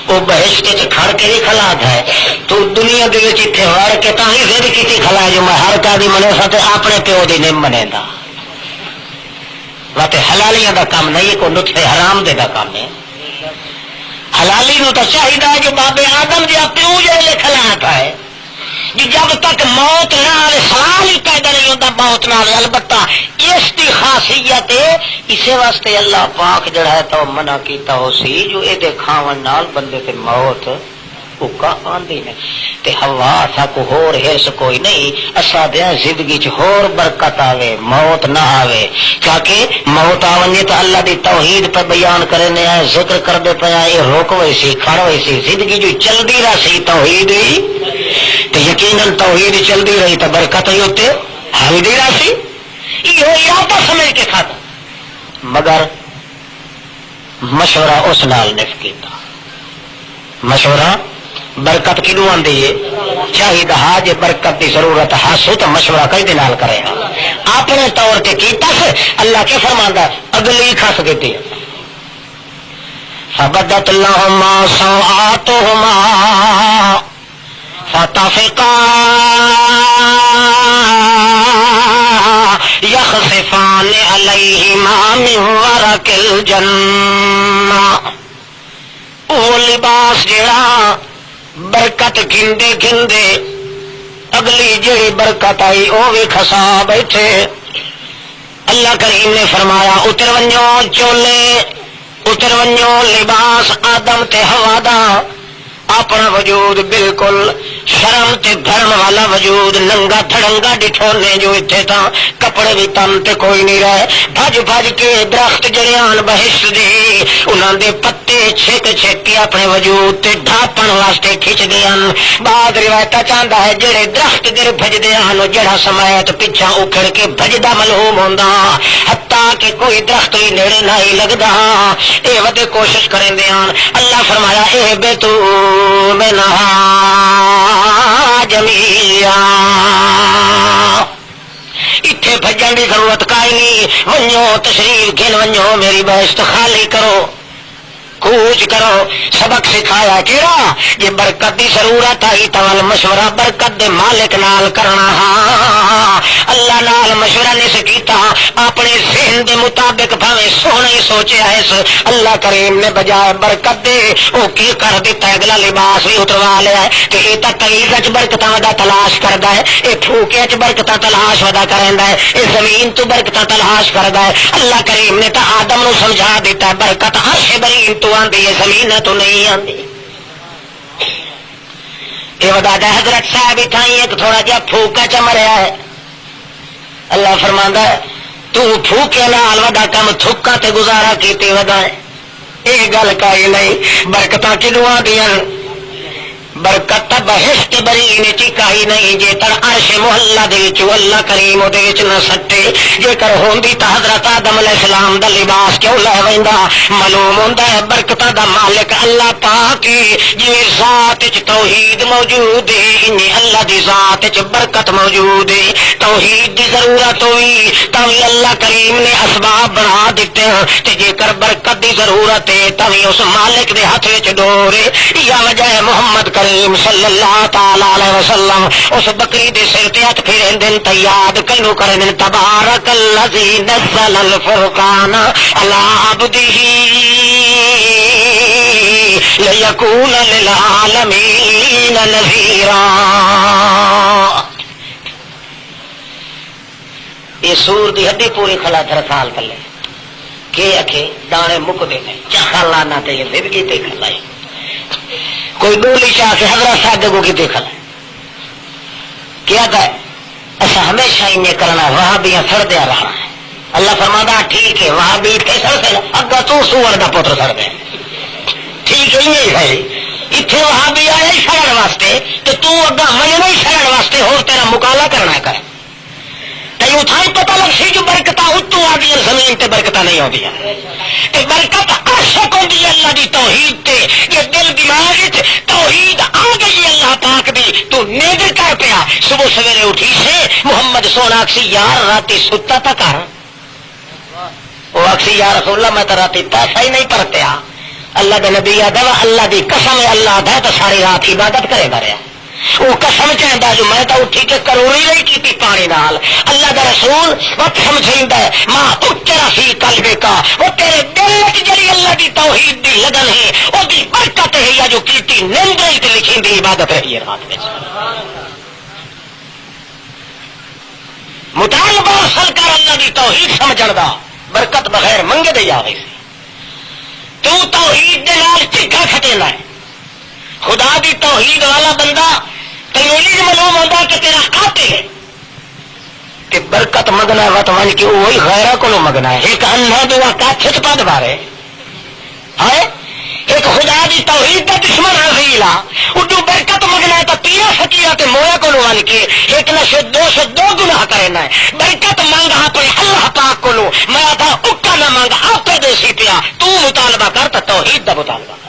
وہ بہشت چ کھڑ کے بھی کھلا ہے تو دنیا دے وچ ایتھے وڑ کے تاں ہی ضد کیتی کھلا جو میں ہر کا دی منے سا تے اپنے پیو دی نہیں منیندا. واتے حلالیاں دا کام نہیں کو نطفے حرام دے دا کام ہے. حلالی نو تو چاہیے جو بابے آدم دیا پیو جے کھلا ہے جب تک موت نہ آئے سوال ہی پیدا نہیں ہوتا موت نہ آئے. البتہ اس کی خاصیت اسی واسطے اللہ پاک جڑا ہے تو منع کیتا ہو سی جو یہ کھاون نال بندے تے موت کا آندی نے تے ہوا تھا کو ہور ہرس کوئی نہیں. اسا دیا زندگی چ ہور برکت آوے موت نہ آوے تاکہ موت آونی تو اللہ دی توحید پہ بیان کرنے آئے ذکر کر دے پہ آئے روک ہوئی سی کھڑ ہوئی سی زندگی جو چل دی رہا سی توحید ہی تو یقیناً توحید چلتی رہی تو برکت ہی ہوتے ہل دی رہا سی. یہ ارادہ سمجھ کے کھاتا مگر مشورہ اس نال نہیں کیتا. مشورہ برکت کیوں آتی ہے چاہیے ہاں جی برکت کی ضرورت ہاسو تو مشورہ کئی نال کرے اپنے طور پہ کیتا سے اللہ کے فرماندا اگلی کھس دیتی ہے. فبدت لهما سوآتهما فطفقا يخصفان یحرمان علیہما من ورق الجنہ، وہ لباس جڑا برکت گھندے گھندے اگلی جڑی برکت آئی وہ بھی کھسا بیٹھے۔ اللہ کریم نے فرمایا اتر ونجو چولے، اتر ونجو لباس آدم تے ہوا دا، اپنا وجود بالکل شرم تے بھرم والا وجود ننگا تھڑنگا ڈٹھونے جو اتھے تھا، کپڑے بھی تن تے کوئی نہیں رہے، بھج بھج کے درخت جڑیان بہشت دے انہاں دے پتے چھک چھک کے اپنے وجود تے ڈھاپن واسطے کھچ دیاں۔ بعد روایتہ چاہتا ہے جڑے درخت گر بھج دیاں جڑا سمیت پیچھا اکھڑ کے بھجدا ملہوم ہوندا، حتیٰ کہ کوئی درخت بھی نیڑے نہ ہی لگدا، اے ودے کوشش کریں دیاں۔ اللہ فرمایا اے بے تو منہا جمیعا، اتھے بھجن کی ضرورت کائی نہیں، ونجو تشریف گھن ونجو میری بہشت خالی کرو، کوچ کرو۔ سبق سکھایا کیڑا یہ برکت دی ضرورت آئی تو مشورہ برکت دے مالک نال کرنا، ہاں اللہ نال مشورہ نہیں سکیتا، اپنے ذہن دے مطابق بھاوے سونا ہی سوچے اس اللہ کریم نے بجائے برکت دے وہ کی کر دیتا ہے، اگلا لباس بھی اتروا لیا ہے کہ یہ تو تعیز برکتاں ودا تلاش کرتا ہے، یہ پھوکے برکتاں تلاش ودا کرتا ہے، یہ زمین تو برکتاں تلاش کرتا ہے۔ اللہ کریم نے تو آدم نو سمجھا دیتا ہے برکت عرش برین تو آندی ہے، زمین تو نہیں آندی۔ یہ ودا حضرت صاحب اتائی ایک تھوڑا جہا پھوکا چمریا ہے، اللہ فرماندا ہے تو پھوکے نال ودا کم تھکا تے گزارا کیتے ودا ہے، یہ گل کائی نہیں۔ برکتاں کدوں آندیاں؟ برکت بہشت بری ٹکائی نہیں جے تر عرش محلہ دے وچ اللہ کریم دے وچ نہ سٹے، جے کر ہوندی تا حضرت آدم علیہ السلام دا لباس کیوں لے ویندا؟ معلوم ہوندا ہے برکتاں دا مالک اللہ پاک، جویں ذات وچ توحید موجود ہے انہی اللہ دی ذات وچ برکت موجود ہے۔ توحید دی ضرورت ہوئی تاں وی اللہ کریم نے اسباب بنا دتے ہیں، تے جے کر برکت دی ضرورت ہے تاں وی اس مالک دے ہاتھ وچ ڈور ہے۔ یا وجہ ہے محمد کریم صلی اللہ تعالی علیہ وسلم اس بکری دے سر تے ہاتھ پھیرن دن تے یاد کینو کرن تبارک الذی نزل الفرقان علی عبدہ لیکون للعالمین نذیرا۔ یہ سور دی ہڈی پوری کھلا تھرسال تلے کہ اکھے دانے مک دے نہیں چاہا لانا تے یہ زندگی تے کھلائی کوئی ڈولی چاہ کے حضرت صاحب کو کتنے کھلا کیا تھا ایسا ہمیشہ ہی یہ کرنا وہابیاں سڑ دیا رہا ہے۔ اللہ فرماتا ٹھیک ہے وہابی سڑ دے اگا تو سور کا پتر سڑ دے ٹھیک ہے یہی ہے اتنے وہابی آیا ہی سڑن واسطے تو اگا مننا ہی سڑن واسطے ہو تیرا مقابلہ کرنا کر اتنا ہی پتا لگ سی جو برکت اتوں آ گئی زمین تے برکت نہیں آدی برکت عاشق ہوتی ہے اللہ دی توحید تے یہ دل دماغ توحید آ گئی اللہ پاک دی تو نیدر کر پیا صبح سویرے اٹھی سے محمد سونا اکسی یار راتی ستا تھا کر وہ اکسی یار رسول اللہ میں تو راتی پیسہ ہی نہیں پرتیا اللہ دے نبی آدھا اللہ دی قسم اللہ آدھا تو ساری رات عبادت کرے گا رہا وہ قسم چاہتا جو میں تو اٹھی کے کروڑی نہیں کی پانی نال اللہ دا رسول وقت سمجھا ہے ماں اکرا فی قلبے کا وہ تیرے دل جڑی اللہ دی توحید دی لگن ہے وہ دی برکت ہے یا جو کیتی نندرئی تے لکھی دی عبادت رہی ہے رات میں مطالبہ اصل کر اللہ دی توحید سمجھن دا برکت بغیر منگے دے جاوے سی تو توحید دے نال چکا کھٹینا ہے خدا دی توحید والا بندہ تیولی معلوم ہوتا کہ تیرا آتے ہے کہ برکت مگنا وت من کے وہی غیرہ کو مگنا ہے ایک انھا دعا کا چھت پا دوارے ہے ایک خدا دی توحید کا دشمن رضیلا اردو برکت مگنا ہے تو پیا فقیرہ تے مویا کو من کے ایک نہ سے دو گناہ کرنا ہے برکت مانگا اپنے اللہ پاک کو لو میں آتا اکا نہ مانگا آپ دے سی پیا تو مطالبہ کر تو توحید دا مطالبہ کر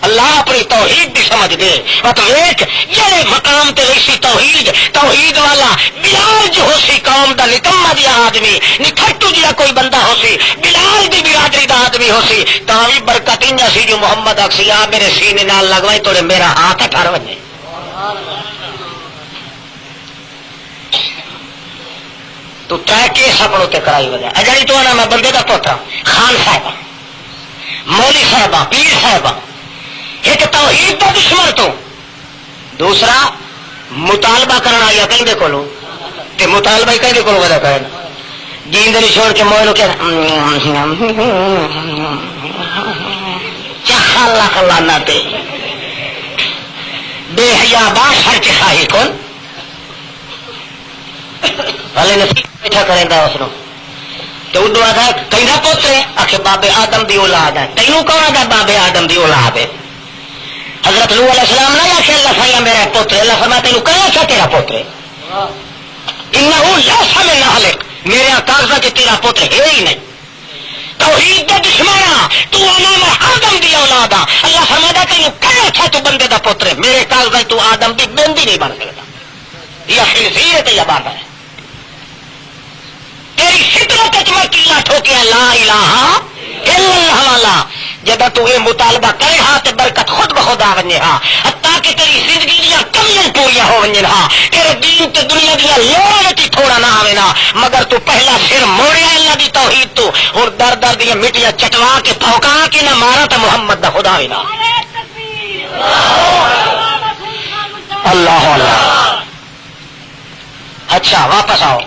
اللہ اپنی توحید بھی سمجھ دے تو ایک جڑے مقام تے ویسی توحید والا بلال جو ہو سی قوم دا نکما دیا آدمی نکھٹو جیا کوئی بندہ ہو سی بلال دی برادری دا آدمی ہو سی تاوی برکت انجا سی جو محمد اکسی آ میرے سینے نال لگوائی توڑے میرا ہاتھ اٹھار وجے تو تر کیس اپنے کرائی وجہ اجڑی تو آنا میں بندے کا پوترا خان صاحب مولی صاحب پیر صاحب ایک توحید کا دشمن تو دوسرا مطالبہ کرنا آیا کہیں کولو تے مطالبہ ہی کہیں کولو وجہ کرنا جیند نہیں چھوڑ کے موئے کیا لاکھ لانا تے بے حیا باش ہر کے خواہی کون بھلے نصیب بیٹھا کریں گا اس تو اردو آتا کہیں پوترے آخر بابے آدم دی اولاد ہے تینوں کون آتا بابے آدم دی اولاد ہے حضرت نوح علیہ السلام نہ آخر اللہ سایا میرا پوترے اللہ فرمایا تینوں کہاں کیا تیرا پوترے میرے کاغذات تیرا پوتر ہے ہی نہیں توحید دا دشمنا تو امام آدم دی اولاد آ اللہ فرمایا تینوں کہاں کیا تو بندے دا پوتر میرے کاغذات تو آدم دی بندی نہیں بن سکتا یہ خنزیر یا بات ہے تیری فطرت میں کلا ٹھوکیا لا الہ الا اللہ والا جب تو یہ مطالبہ کرے ہاں تو برکت خود بخود آ ونجے ہاں تاکہ تیری زندگی دیا کمیاں پوریا ہو ونجے ہاں تیرے دین تے دنیا دیا لوڑ تے تھوڑا نہ آوے نا مگر تو پہلا سر موڑیا اللہ دی توحید تو اور در در دیا مٹیاں چٹوا کے پھوکا کے نہ مارا تو محمد دا خدا وی نا اللہ اللہ. اچھا واپس آؤ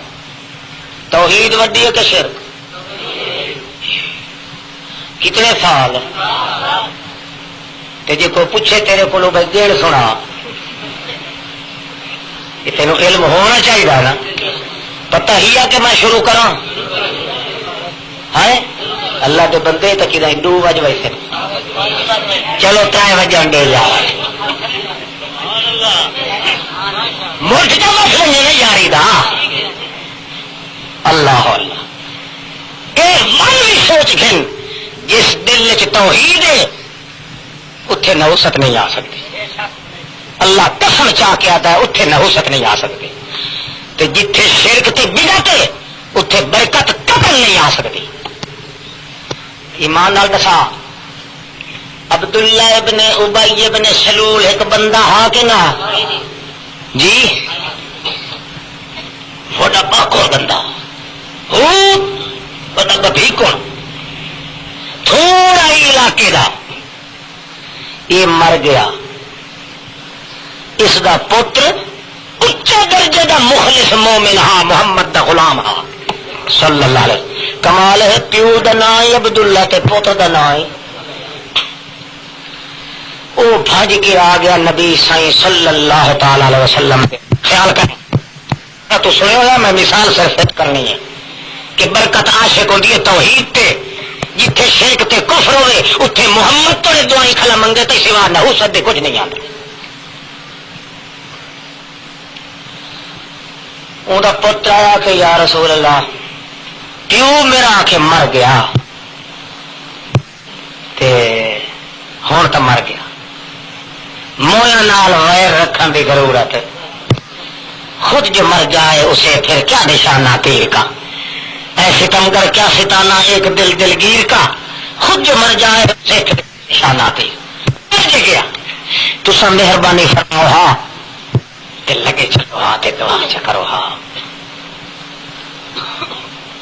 توحید وڈی ہے کہ شرک کتنے سال تے جے کوئی پوچھے تیرے کو بھائی ڈیڑھ سنا یہ تینوں علم ہونا چاہیے نا پتہ ہی ہے کہ میں شروع کرا ہے اللہ کے بندے تو کدھر 2 بج ویسے چلو 3 بجے انڈے جا ملک کا مسئلہ نہیں جاری دا اللہ اللہ اے من بھی سوچ گن جس دل چ توحید ہے اتنے نحوست نہیں آ سکتی اللہ قسم چاہ کے آتا ہے اتنے نحوست نہیں آ سکتی تو جتھے شرک تے بدعت ہے اتنے برکت قتل نہیں آ سکتی. ایمان نال دسا عبداللہ ابن ابی ابن سلول ایک بندہ ہاں کہ نہ جی بڑا پاکور بندہ بڑا گبھی کون تھوڑا ہی علاقے دا یہ مر گیا اس دا پتر اچے درجے دا مخلص مومن ہاں محمد دا غلام ہاں صلی اللہ علیہ کمال ہے پیو دا نام عبداللہ تے پوتر دا نام وہ بھج کے آ گیا نبی سائیں صلی اللہ تعالی علیہ وسلم خیال کریں تو سنے ہوا میں مثال صرف کرنی ہے کہ برکت عاشق ہوتی ہے توحید تے جتھے شرک تے کفر ہوئے اتنے محمد تو دعائیں کھلا منگے تے سوا نحوست دے کچھ نہیں آتا. وہ پتر آیا کہ یا رسول اللہ پیو میرا آ کے مر گیا تے ہوں تو مر گیا مویا نال ویر رکھن کی ضرورت خود جو مر جائے اسے پھر کیا نشانہ پیر کا ایسے ستمگر کیا ستانا ایک دل دلگیر کا خود جو مر جائے اسے پھر نشانہ پیر گیا تو سب مہربانی فرماؤ ہاں دل لگے چلو ہاں تے دعا کرو ہاں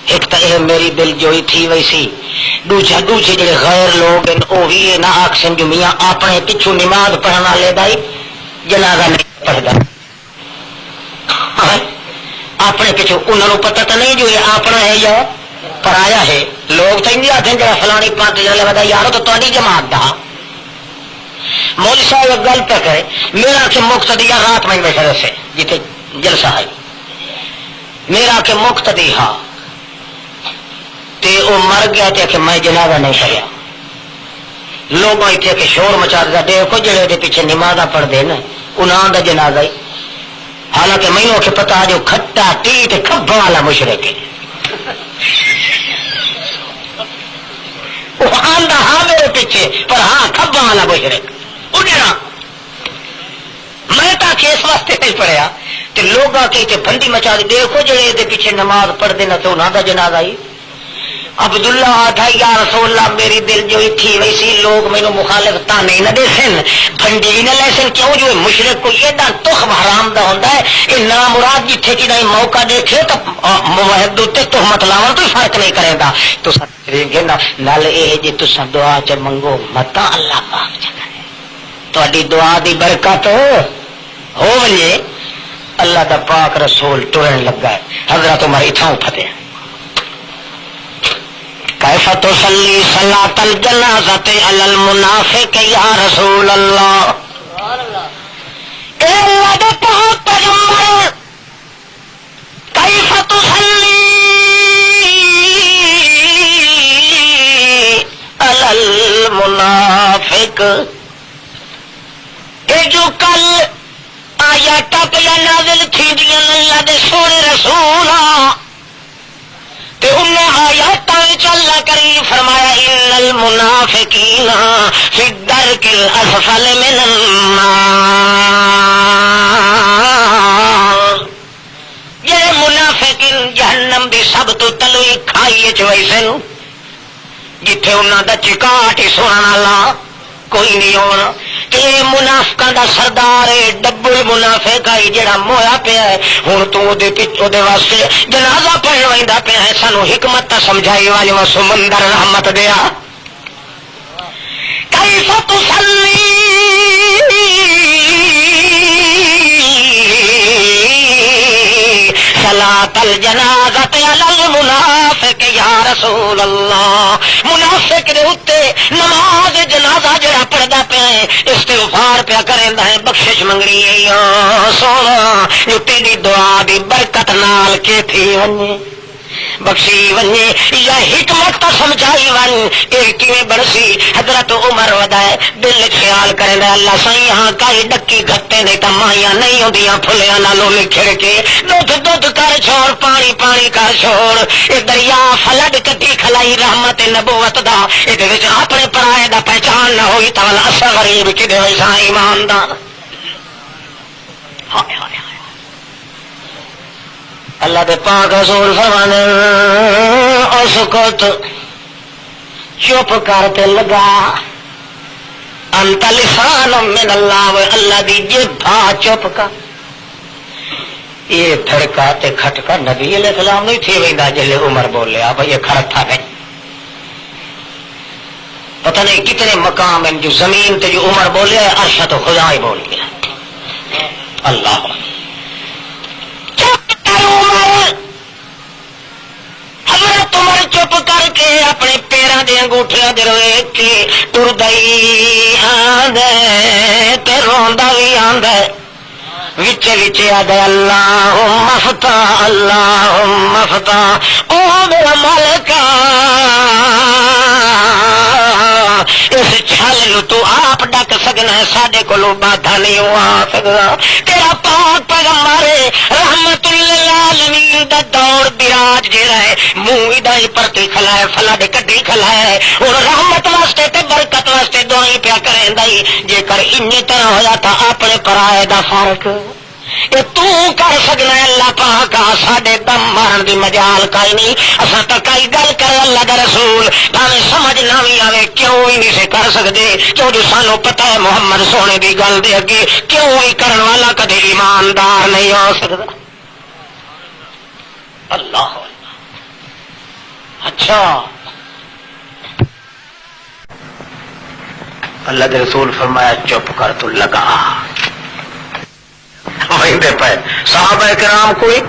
ایک تو یہ میری دل جوئی تھی ویسی دوسرے جڑے غیر لوگ وہ بھی نہ آخسن جو میاں اپنے پچھو نماز پڑھنا لے دائی جنازہ نہیں پڑھتا اپنے پچھو انہوں پتہ تو نہیں جو یہ اپنا ہے یا پرایا ہے لوگ تو انہیں آتے ہیں جڑا فلانی پانچ جلے بتا یارو تو تاری جماعت دا مول صاحب ایک گل پہ کرے میرا کہ مقتدی رات میں بیٹھے سے جیتے جلسہ ہے میرا کہ مقتدی ہاں تے وہ مر گیا تے کہ میں جنازہ نہیں کریا لوگ اتنے کہ شور مچا دیا دیکھو جڑے دے پیچھے نمازہ پڑھ دے نا انہاں دا جنازہ ہی حالانکہ میں کہ پتا جو کھٹا ٹیٹ کھبا والا مشرک ہے وہ آندا ہاں میرے پیچھے پر ہاں کھبا والا مشرک اڑنا میں تاکہ اس واسطے نہیں پڑھیا تے لوگ آ کے بندی مچا دے دیکھو جڑے دے پیچھے نماز پڑھ دینا تو انہاں دا جنازہ ہی عبداللہ آتا یا رسول اللہ میری دل جو تھی ویسی لوگ مینو مخالف تانے نہ دے سن بھنڈی نہ لے سن کیوں جو مشرک کو ایڈا تخم حرام دا ہوندا ہے یہ نا مراد جتھے جنہیں موقع دیکھے تو موحد تے تہمت لاون تو فرق نہیں کرے گا تو کہنا نال اے جے تساں دعا چ منگو متا اللہ پاک چکھے تہاڈی دعا دی برکت ہو ونجے اللہ دا پاک رسول ٹرن لگا ہے حضرت عمر اتھاں اٹھتے ہیں کیف تصلی صلاۃ الجنازۃ علی المنافق یا رسول اللہ اے اللہ دے پاک پیغمبر کیف تصلی علی المنافق اے جو کل آیات پہ نازل تھی دیاں اللہ دے سونے رسول تے انہیں آیات اللہ کریم فرمایا ان المنافقین فی الدرک الاسفل من النار یہ منافقین جہنم دی سب تو تلوی کھائی چویسے نو جتھے انہاں دا چکاٹ ہی سونا لا کوئی نہیں ہونا کہ منافقاں دا سردار ہے ڈبل منافق آئی جڑا مویا پیا ہے ہن تو دے پچھو دے واسطے جنازہ پڑھن ویندا پیا ہے سانو حکمت تا سمجھائی والی وا سمندر رحمت دیا کیف تصلی صلاۃ الجنازۃ علی المنافق یا رسول اللہ منافق دے اوتے نماز جنازہ جڑا پڑھدا پیا ہے استغفار پیا کریندا ہے بخشش منگنی ہے یا سونا جو تیری دعا دی برکت نال کے تھی ونجے بخشی ونجے یا حکمت تا سمجھائی ون اے کیویں بڑسی حضرت عمر ودائے دل خیال کریندا اللہ سائیں ہاں کئی ڈکی گھٹے نہیں تا ماہیاں نہیں ہوندیاں پھلیاں نالوں نکھڑ کے دودھ کر چھوڑ پانی پانی کر چھوڑ اے دریا فلڈ کٹی کھلائی رحمت نبوت دا اے دے وچ اپنے پرائے دا پہچان نہ ہوئی تا اصل غریب کدے ویسا ایماندار ہائے ہائے اللہ دے پاک رسول فرمانے اس کو چپ کرتے لگا انت لسان من اللہ اللہ دی جبھا چپ کر یہ دھڑکا تے کھٹکا نبی علیہ السلام نہیں تھی ویندا جلے عمر بولیا بھئی یہ کھڑا تھا نہیں پتہ نہیں کتنے مقام ہیں جو زمین تے جو عمر بولیا ہے عرش تو خدا ہی بول گیا اللہ حضرت عمر چپ کر کے اپنے پیراں دے انگوٹھیاں دے روے کے ٹردائی آندے تے روندا وی آندے وچے وچے آدھے اللہم افتح اللہم افتح او میرا مالکا اس چھل نو تو آپ ڈک سکنا ہے ساڈے کولوں بادھا نہیں ہوا سکدا تیرا پاک پیغمبر رحمت للعالمین دا دور براج جڑا ہے منہ ادا ہی پرتی کھلائے فلڈ کڈی کھلائے اور رحمت واسطے تے برکت واسطے دعائیں پیا کریندا ہی جے کر انی طرح ہویا تھا اپنے پرائے دا فرق یہ تو کر سکنا ہے اللہ پاکا ساڈے دم مارن دی مجال کائی نہیں اساں تا کئی گل کرے اللہ دا رسول بھاویں سمجھ نہ وی آوے کیوں ہی نہیں سے کر سکدے کیوں جو سانو پتہ ہے محمد سونے دی گل دے اگے کیوں ہی کرن والا کدی ایماندار نہیں ہو سکدا اللہ اچھا اللہ کے رسول فرمایا چپ کر تو لگا پہ صحابہ کرام کوئی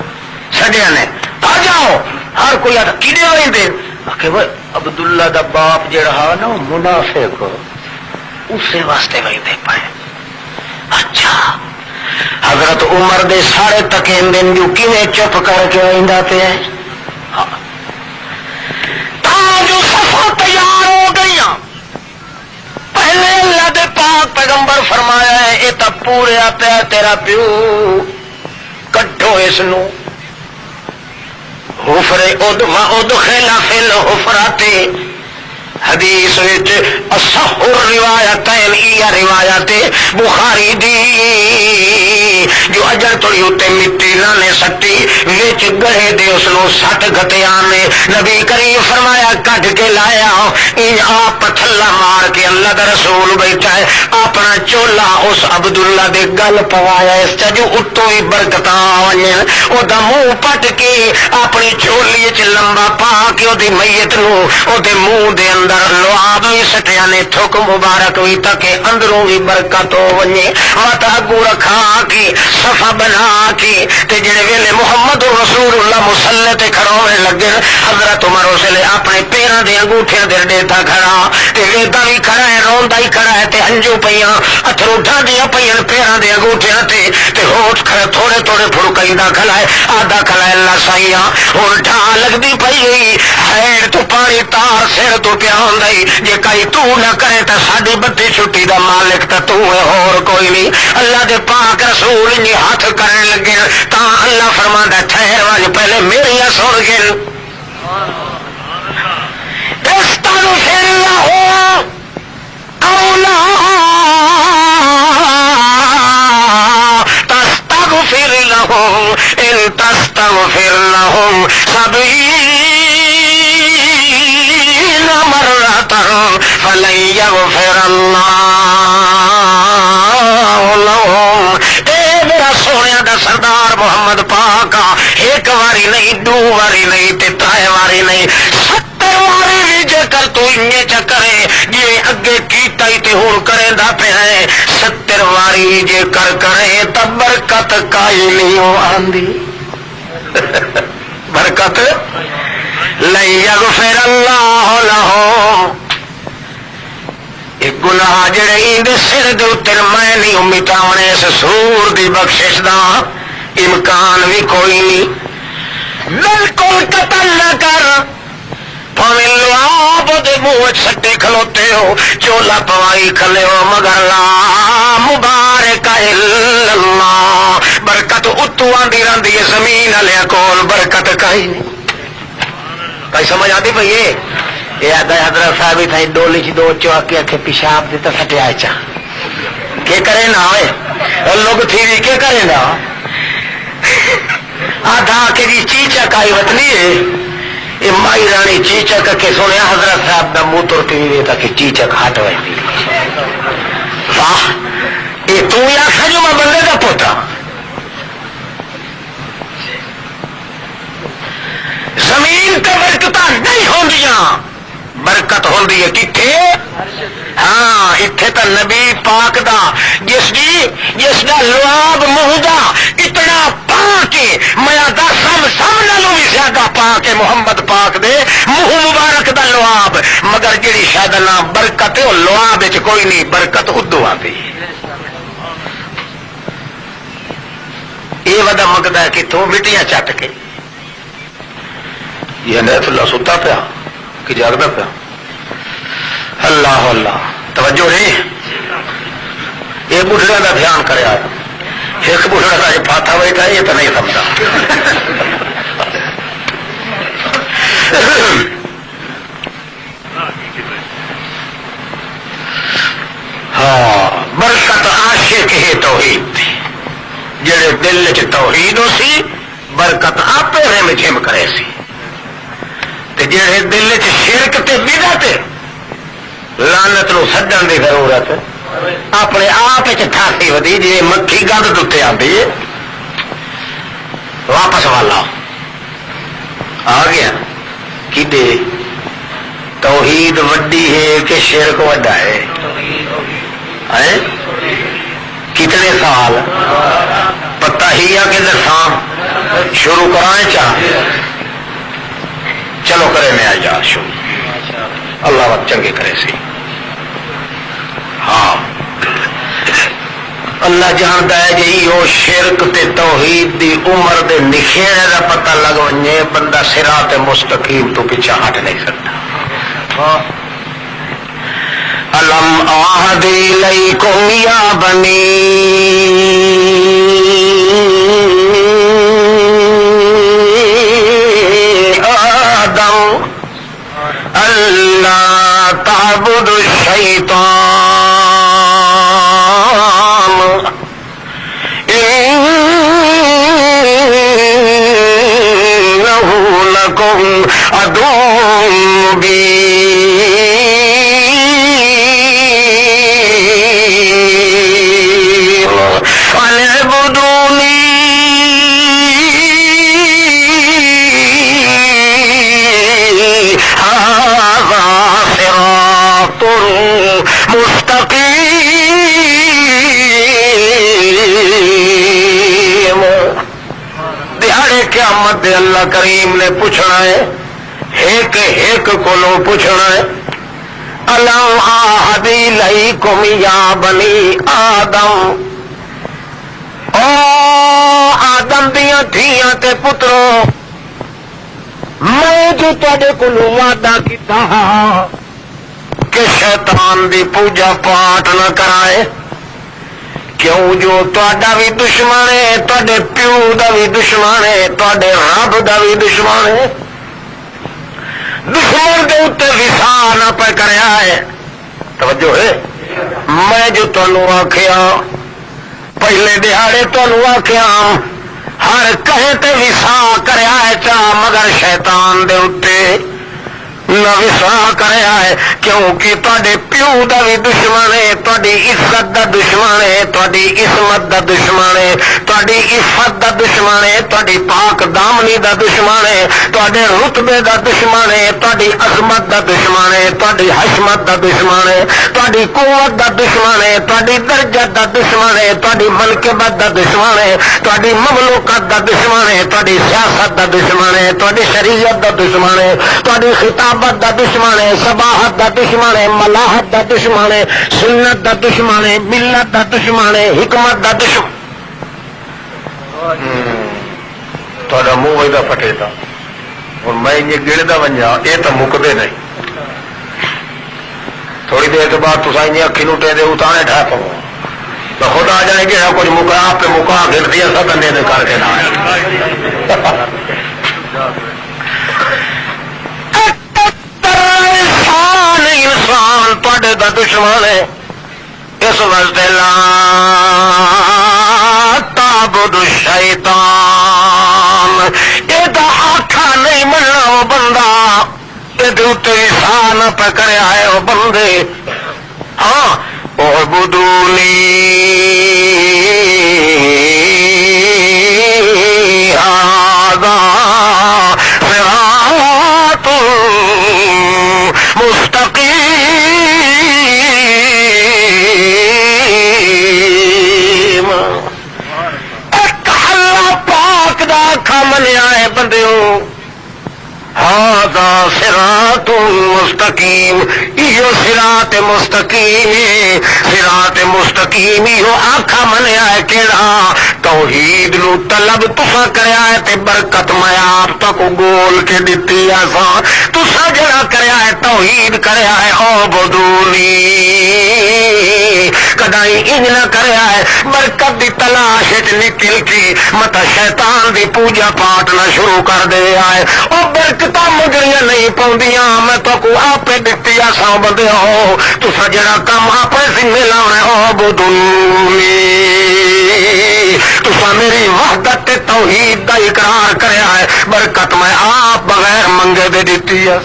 سڈیا نے آ جاؤ ہر کوئی آتا کھے وے عبداللہ دا باپ جڑا نا منافق اسے واسطے وے پائے اچھا حضرت عمر دے سارے تکین دن جو کیویں چپ کر کے آئندہ پہ جو صفا تیار ہو گئی پہلے اللہ دے پاک پیغمبر فرمایا ہے یہ تو پوریا پیا تیرا پیو کٹو اس نو حفرے ادخلا فی الحفرات حدیث وچ اصح الروایتین یہ روایت بخاری دی جو اجر توڑی اتے مٹی لانے سٹی وچ گڑے دے اس نو سٹ گھتیا نے نبی کریم فرمایا کٹ کے لایا ان آپ تھلا مار کے اللہ دا رسول بیٹھا ہے اپنا چولا اس عبداللہ دے گل پوایا اس جو اتوں ہی برکتاں آئیں او دا منہ پٹ کے اپنی چولی وچ لمبا پا کے او دی میت نو او دے منہ دے اندر لعاب بھی سٹیا نے تھوک مبارک بھی تاکہ اندروں بھی برکت ہو ونجے مت اگو رکھا کے صفا بنا کے تے جڑے ویلے محمد رسول اللہ مصلی تے کھڑونے لگے حضرت عمر اس لے اپنے پیراں دے انگوٹھیاں دے ڈیٹا کھڑا تے ویدا بھی کھڑا ہے روندا ہی کھڑا ہے تے ہنجو پیاں اتھرو ڈھاندیاں پیاں پیراں دے انگوٹھیاں تے ہوٹ کھڑا تھوڑے تھوڑے پھڑکیندا کھڑا ہے آدھا کھڑا ہے اللہ سائیاں ہن ڈھا لگدی پئی ہوئی ہیڑ تو پانی تار سر تو پیا ہوندا جے کئی تو نہ کرے تے ساڈی بتی چھٹی دا مالک تے تو ہے اور کوئی نہیں اللہ دے پاک رسول نے ہاتھ کرنے لگے تا اللہ فرماندا ٹھہر واج پہلے میری سن کے استغفر له او لا تستغفر لهم ان تستغفر لهم 70 مرة فلن يغفر الله لهم اے میرا سونے دا سردار محمد پاک ایک واری نہیں دو واری نہیں تے ترے واری نہیں 70 واری بھی جے کر تو انجے چکرے جی اگے کیتا ہی تے ہون کریں دا پہ ہے 70 واری جے کر کرے تب برکت کائی نہیں ہو آندی برکت لن یغفر اللہ لہو ایک گناہ جڑے اندے سر دے اتر میں نہیں مٹاونے اس سور دی بخشش دا امکان بھی کوئی نہیں بالکل قتل نہ کر پاویں لعاب دے منہ سٹے کھلوتے ہو چولا پوائی کھلے ہو مگر لا مبارک الا اللہ برکت اتو آندی رہندی ہے زمین والے کول برکت کہیں نہیں کئی سمجھ آتی پئی یہ آدھا حضرت صاحب تھا ڈولی چ دو چوکی آکے پیشاب دیتا سٹیا چا کے کرے نہ ہوئے اور لوگ تھی بھی کے کرے نہ آدھا کے جی چیچا کائی وطنی ہے یہ مائی رانی چیچک کے سنیا حضرت صاحب دا منہ ترتی ہوئی تھا کہ چیچک ہٹ وی واہ یہ تو یا سجو میں بندے کا پوتا زمین کا برکت نہیں ہوندیاں برکت ہوندی ہے کتھے ہاں اتھے تا نبی پاک دا جس دا لعاب منہ دا اتنا پا کے میں سم نالوں بھی زیادہ پا کے محمد پاک دے منہ مبارک دا لعاب مگر جڑی شاید نام برکت ہے وہ لعاب وچ کوئی نہیں برکت ادو آتی یہ ودا منگتا ہے کہ تو مٹیاں چٹ کے یہ نیت اللہ ستا پیا کہ جاگتا پیا اللہ اللہ توجہ نہیں یہ بڑھڑے کا دھیان کرے ایک بڑھڑا کا یہ پاتا بیٹھا ہے یہ تو نہیں سمجھا ہاں برکت عاشق ہے توحید تھی جڑے دل چ توحید ہو سی برکت آپ رم جم کرے سی جڑے دل چ شرک تے بدعت لعنت نو سڈن دی ضرورت اپنے آپ ٹھاسی ودی جی مکھی گند دتے آتی ہے واپس والا آ گیا کدے توحید وڈی ہے کہ شرک وڈا ہے کتنے سال پتہ ہی آ کے دساں شروع کرائیں چاہ چلو کرے میں آ شروع اللہ وقت چنگے کرے سی ہاں اللہ جانتا ہے جی وہ شرک تے توحید دی عمر دے نخیرے دا پتہ لگ ونجے بندہ صراط مستقیم تو پیچھے ہٹ نہیں سکتا الم عہد الیکم یا بنی آدم اللہ تعبد الشیطان انہ لکم عدو مبین اعبدونی ھذا صراط مستقیم۔ دیہڑے قیامت دے اللہ کریم نے پوچھنا ہے، ایک ایک کولوں پوچھنا ہے، الم عہد الیکم یا بنی آدم، او آدم دیاں دھیاں تے پترو، میں جو تواڈے کولوں وعدہ کیتا کہ شیطان دی پوجا پاٹ نہ کرائے، کیوں جو تواڈا بھی دشمن ہے، تواڈے پیو دا بھی دشمن ہے، تواڈے رب دا بھی دشمن ہے، دشمن دے اوتے وسا نہ پہ کریا ہے۔ توجہ ہے، میں جو تانوں آکھیا پہلے دہاڑے تانوں آکھیا ہر کہیں تے وسا کریا ہے چا مگر شیطان دے اوتے نہ وسا کریا ہے، کیونکہ تواڈے پیو دا بھی دشمن ہے، تواڈی عزت دا دشمن ہے، تواڈی عصمت دا دشمن ہے، تواڈی عفت دا دشمن ہے، تواڈی پاک دامنی دا دشمن ہے، تواڈے رتبے دا دشمن ہے، تواڈی عظمت دا دشمن ہے، تواڈی حشمت دا دشمن ہے، تواڈی قوت دا دشمن ہے، تواڈی درجت دا دشمن ہے، تواڈی منقبت دا دشمن ہے، تواڈی مملوکت دا دشمن ہے، تواڈی سیاست دا دشمن ہے، تواڈی شریعت دا دشمن ہے، تواڈی خطابت دا دشمن ہے، صباحت دا دشمن ہے، ملاحت دا دشمن ہے، سنت دا دشمن ہے، ملت دا دشمن ہے، حکمت دا دشمن۔ تھوڑا منہ وہدا پھٹے تھا اور میں یہ گڑدا ونجا، یہ تو مکتے نہیں، تھوڑی دیر کے بعد تو سائیں اکھی لٹے دے اتانے ڈھا پاؤ تو خود آ جائے گی کچھ مکا آپ پہ مکا گرتی ہے سب بندے نے کر کے نہ انسان تواڈے دا دشمن ہے، اس واسطے لا تعبد الشیطان، یہ تو آکھا نہیں مننا وہ بندہ، یہ وسا نہ پکڑیا ہے وہ بندے۔ ہاں اعبدونی ھذا صراط مستقیم۔ ایک اللہ پاک دا آکھا منیا ہے بندیوں، ھذا صراط مستقیم، ایو صراط مستقیم، صراط مستقیم ایو آکھا منیا ہے کیڑا توحید نو طلب تسا کریا ہے تے برکت میں آپ تک گول کے دتی آساں، تسا جڑا کریا ہے توحید کریا ہے اعبدونی، کدائی انج نہ کریا ہے برکت دی تلاش وچ نکل کی متا شیطان دی پوجا پاٹ نہ شروع کر دے آئے، او برکتاں مجریاں نہیں پاؤندیاں، میں تو کو آپ دتی آساں بندے ہو، تسا جڑا کام آپ ذمہ لاونا ہے اعبدونی، تسا میری وحدت تے توحید دا اقرار کریا ہے، برکت میں آپ بغیر منگے دے دتی ہے۔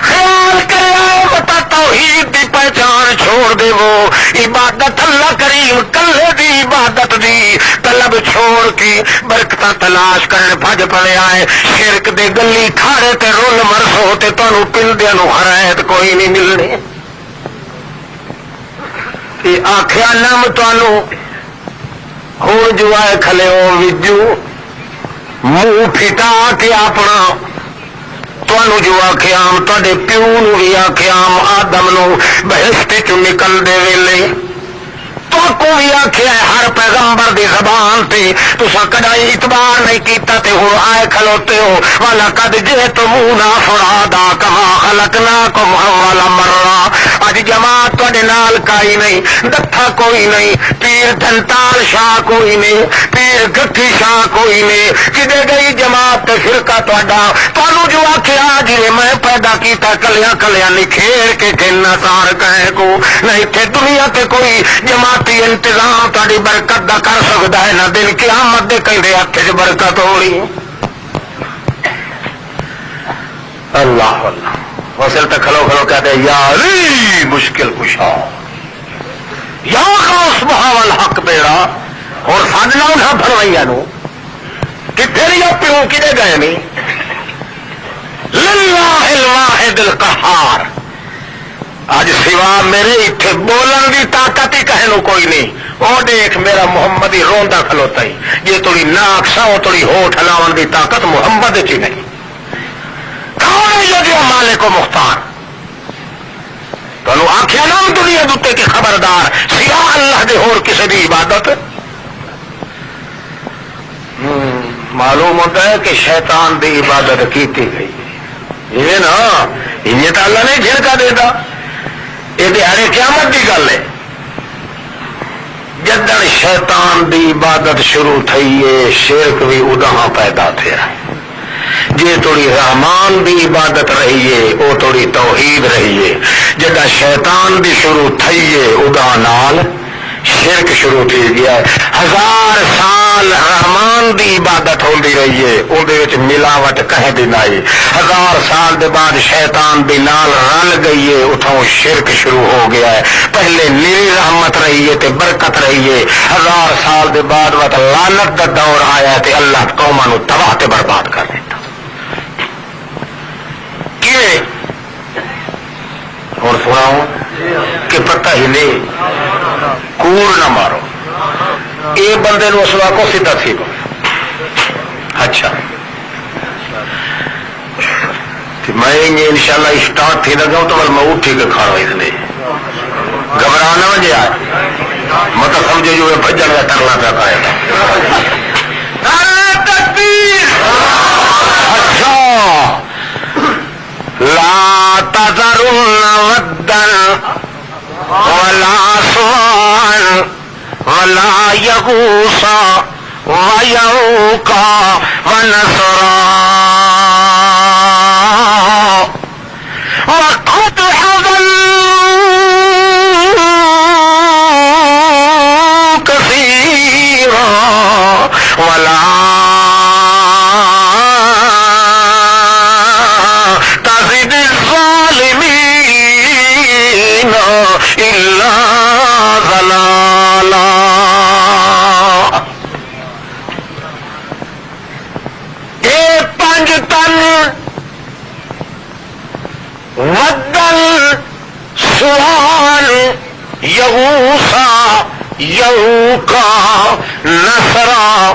خیال کریا ہے متا توحید دی پہچان چھوڑ دے، وہ عبادت اللہ کریم کلے دی عبادت دی طلب چھوڑ کے برکتاں تلاش کرن بھج پڑے آئے، شرک دے گلی کھاڑے تے رول مرسو تے تانوں پندیاں نو ہرایت کوئی نہیں ملنی۔ آخیا نم تانوں ہوں جو آئے کھلے ہو وجو منہ پھٹا کے اپنا تانوں جو آخیام تے پیو نو بھی آخیام آدم نو بہشت چ نکل دے ویلے تو کوئی آخیا ہر پیغمبر دی زبان تے تسا کدائی اعتبار نہیں کیتا تے ہوں آئے کھلوتے ہو والا کد جے تو منہ فرادا کما خلقناکم اول مرہ، اج جماعت تواڈے نال کائی نہیں، دتھا کوئی نہیں، پیر دھنتال شاہ کوئی نہیں، پیر گٹھی شاہ کوئی نہیں، کدے گئی جماعت تے فرقہ تہاڈا تانوں جو آکھیا جی میں پیدا کیتا کلیاں کلیاں نکھیر کے کہنا سار کہے کو نہ اتنے دنیا تے کوئی جماعتی انتظام تہاڈی برکت دا کر سکدا ہے نہ دن قیامت دے کہندے ہاتھ چ برکت ہونی اللہ اللہ وصل تک کھلو کھلو کہتے یا علی مشکل کشا یا خاص بہاول الحق بیڑا اور ساڈ نال نہ بھروائیاں نو کتنے نہیں پیوں کدے گئے نہیں للہ الواحد القہار اج سوا میرے اتنے بولن کی طاقت ہی کہے نو کوئی نہیں وہ دیکھ میرا محمد ہی روندا کھلوتا ہی یہ تھوڑی ناک سا تھوڑی ہوٹ ہلاون کی طاقت محمد چ نہیں کون ہے جو مالک و مختار تمہیں آخیا نا دنیا دے کے خبردار سوا اللہ دے ہور کسی دی عبادت معلوم ہوتا ہے کہ شیطان دی عبادت کیتی گئی یہ نا یہ تو اللہ نہیں جھڑکا دیتا یہ دیہڑے قیامت کی گل ہے جدن شیطان دی عبادت شروع تھی ہے شرک بھی اداں پیدا تھیا جی تھوڑی رحمان دی عبادت رہی ہے وہ تھوڑی توحید رہی ہے جدا شیطان دی شروع تھی ہے ادا نال شرک شروع تھی گیا ہے 1000 سال رحمان دی عبادت ہوندی رہی ہے اندر ملاوٹ کہیں دی نائی 1000 سال دے بعد شیطان دی نال رل گئی ہے اتھوں شرک شروع ہو گیا ہے پہلے نیری رحمت رہی ہے تے برکت رہی ہے 1000 سال دے بعد وقت لعنت دا دور آیا ہے تے اللہ قوماں نو تباہ تے برباد کر دیتا اور سناؤ کہ پتہ ہی نہیں کوڑ نہ مارو یہ بندے نو اسوا کو سیدھا تھی اچھا میں انشاءاللہ اسٹارٹ تھی لگا تو میں اٹھی کے کھانا اتنے گھبرانا وجہ آئے مت سمجھو جو بجن کا کرنا چاہتا ہے اچھا لا تذرن ودا ولا سواعا ولا يغوث ويعوق ونسرا وقد حضلوا كثيرا ولا یغوسا یعوقا نصرا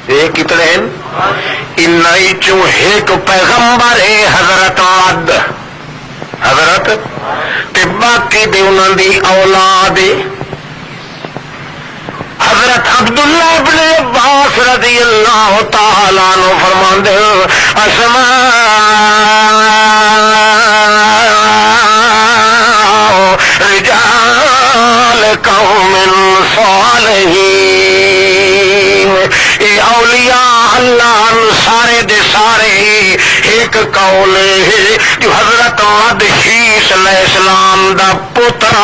یہ کتنے ہیں ان چوں ایک پیغمبر ہے حضرت عاد حضرت تے باقی دے انہاں دی اولاد حضرت عبداللہ ابن عباس رضی اللہ تعالی عنہ فرماندے رجال قوم صالحین اے اولیاء اللہ سارے دے سارے ایک قول ہے جو حضرت ود شیش علیہ السلام دا پتر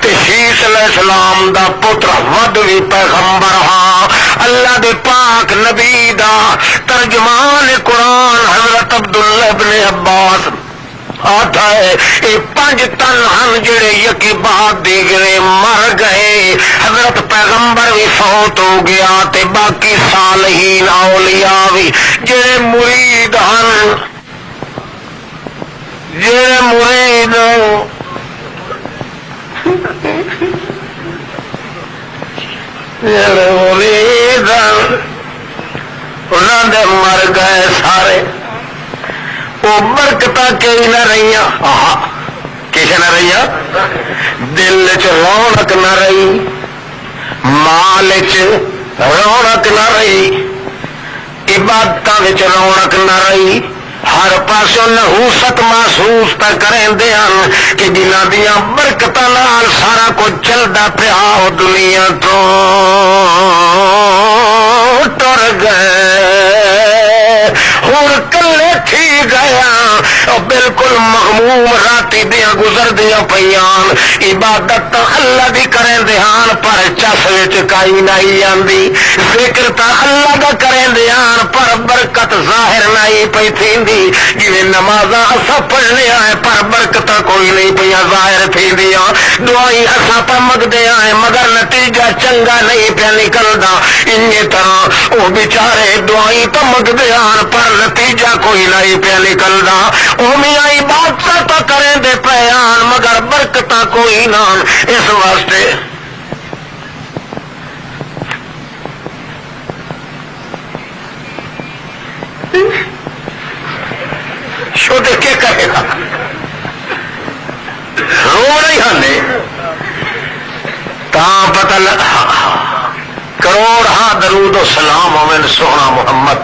تے شیش علیہ السلام دا پتر ود بھی پیغمبر ہاں اللہ دے پاک نبی دا ترجمان قرآن حضرت عبداللہ ابن عباس آتا ہے یہ 5 تن ہن جڑے یکی بعد دیگرے مر گئے حضرت پیغمبر بھی فوت ہو گیا تے باقی صالحین اولیاء بھی جڑے مرید ہن جڑے مرید جڑے مرید انہاں دے مر گئے سارے وہ برکت کئی نہ رہی کسی نہ رہی دل چ رونق نہ رہی مال چ رونق نہ رہی عبادتوں رونق نہ رہی ہر پاسوں نحوست محسوس پہ کریں کہ جنہ دیا برکتوں سارا کچھ چلتا پیا دنیا تو ٹر گئے بالکل مغموم راتی دیا گزر دیا پیان عبادت اللہ دی کریں دھیان پر چس وچ کائی نہیں آندی ذکر تا اللہ دا کریں دھیان پر برکت ظاہر نہیں پئی تھیندی جویں نمازاں اساں پڑھنے آئے پر برکت کوئی نہیں پیا ظاہر تھیندیاں دعائیں اساں پہ مگدے آئے مگر نتیجہ چنگا نہیں پیا نکلدا انہی طرح وہ بیچارے دعائیں پہ مگدے آن پر نتیجہ کوئی نہیں پیا نکلدا او میاں عبادت تو کریں دے پیان مگر برکت کوئی نہ اس واسطے شو دے کے کرے گا رو نہیں ہنے تا پتہ کروڑ ہاں درود و سلام مومن سونا محمد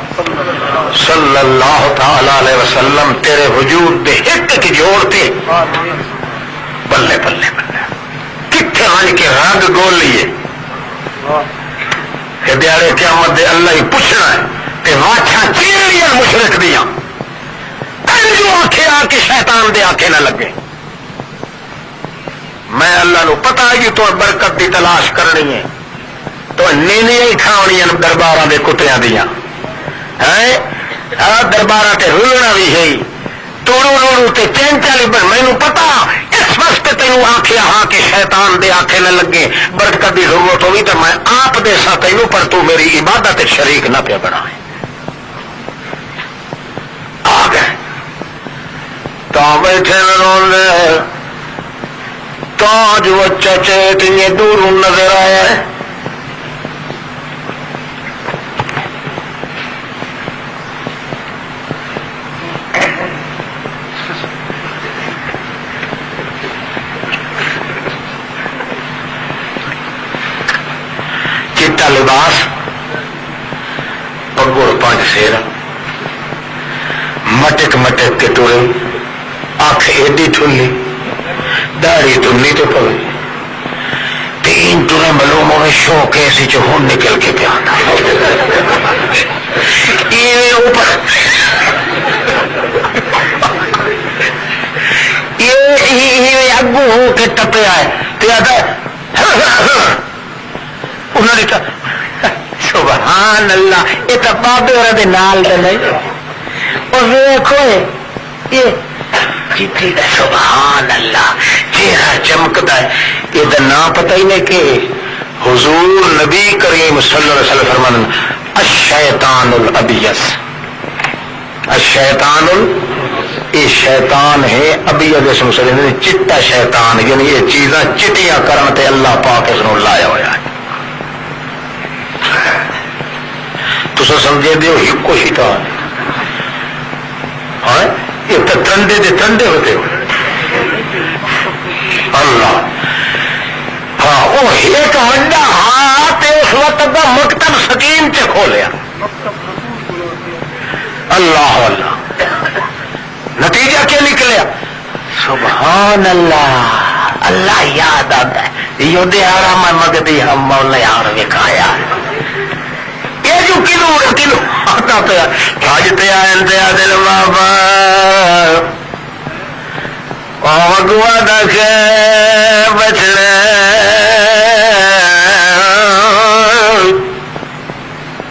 صلی اللہ تعالی علیہ وسلم تیرے وجود دے ایک کی جوڑتے بلے بلے بلے کتنے آن کے رنگ گول لیے دیارے قیامت دے اللہ ہی پوچھنا ہے تے واچھا چیڑیاں مشرک دیاں جو آنکھیں آ کے شیطان دے آنکھیں نہ لگے میں اللہ نو پتا ہے تو برکت دی تلاش کرنی ہے تو نیندیاں ہی کھاونیاں درباراں دے کتیاں دیاں درباراں تے رلنا بھی ہے توڑو روڑو تے 3-4 بن مینوں پتا اس وقت تینوں آنکھیں ہاں کہ شیطان دے آنکھیں نہ لگے برکت دی ضرورت ہوئی تو میں آپ دے سا تینوں پر تو میری عبادت شریک نہ پیا بنائے آ گئے تو بیٹھے رونے تو جو چچے تینے دور نظر آیا ہے چٹا لباس پگوڑ 5 سیر مٹک مٹک کے ٹورے آنکھ ایڈی ٹھلی داڑھی تنی تو پوی 3 ٹورے معلوم ہوئے شوق ایسی جو ہوں نکل کے پیا یہ اوپر یہ اگو ہو کے ٹپے آئے انہوں نے کہا سبحان اللہ یہ تو بابے اور نال نہیں اور دیکھو یہ جتنی سبحان اللہ چہرہ چمکتا ہے یہ نام پتہ ہی نہیں کہ حضور نبی کریم صلی اللہ علیہ وسلم فرمان الشیطان الابیض الشیطان یہ شیطان ہے ابیض اسم سے چٹا شیطان یعنی یہ چیزاں چٹیاں کرن تے اللہ پاک اس نو لایا ہوا ہے تو سمجھے دیو ایک شیطان ہاں یہ تو ٹنڈے دے ٹنڈے ہوتے ہو اللہ ہاں وہ ایک وڈا ہاتھ اس وقت کا مکتب سکیم چ کھولیا اللہ اللہ نتیجہ کیا نکلیا سبحان اللہ اللہ یاد آتا ہے یہ دیہڑا میں مگدی ہم مولا یار وکھایا یہ جو کلو آتا پیا بھاجتے آئے دل بابا گوا دکھ بچڑے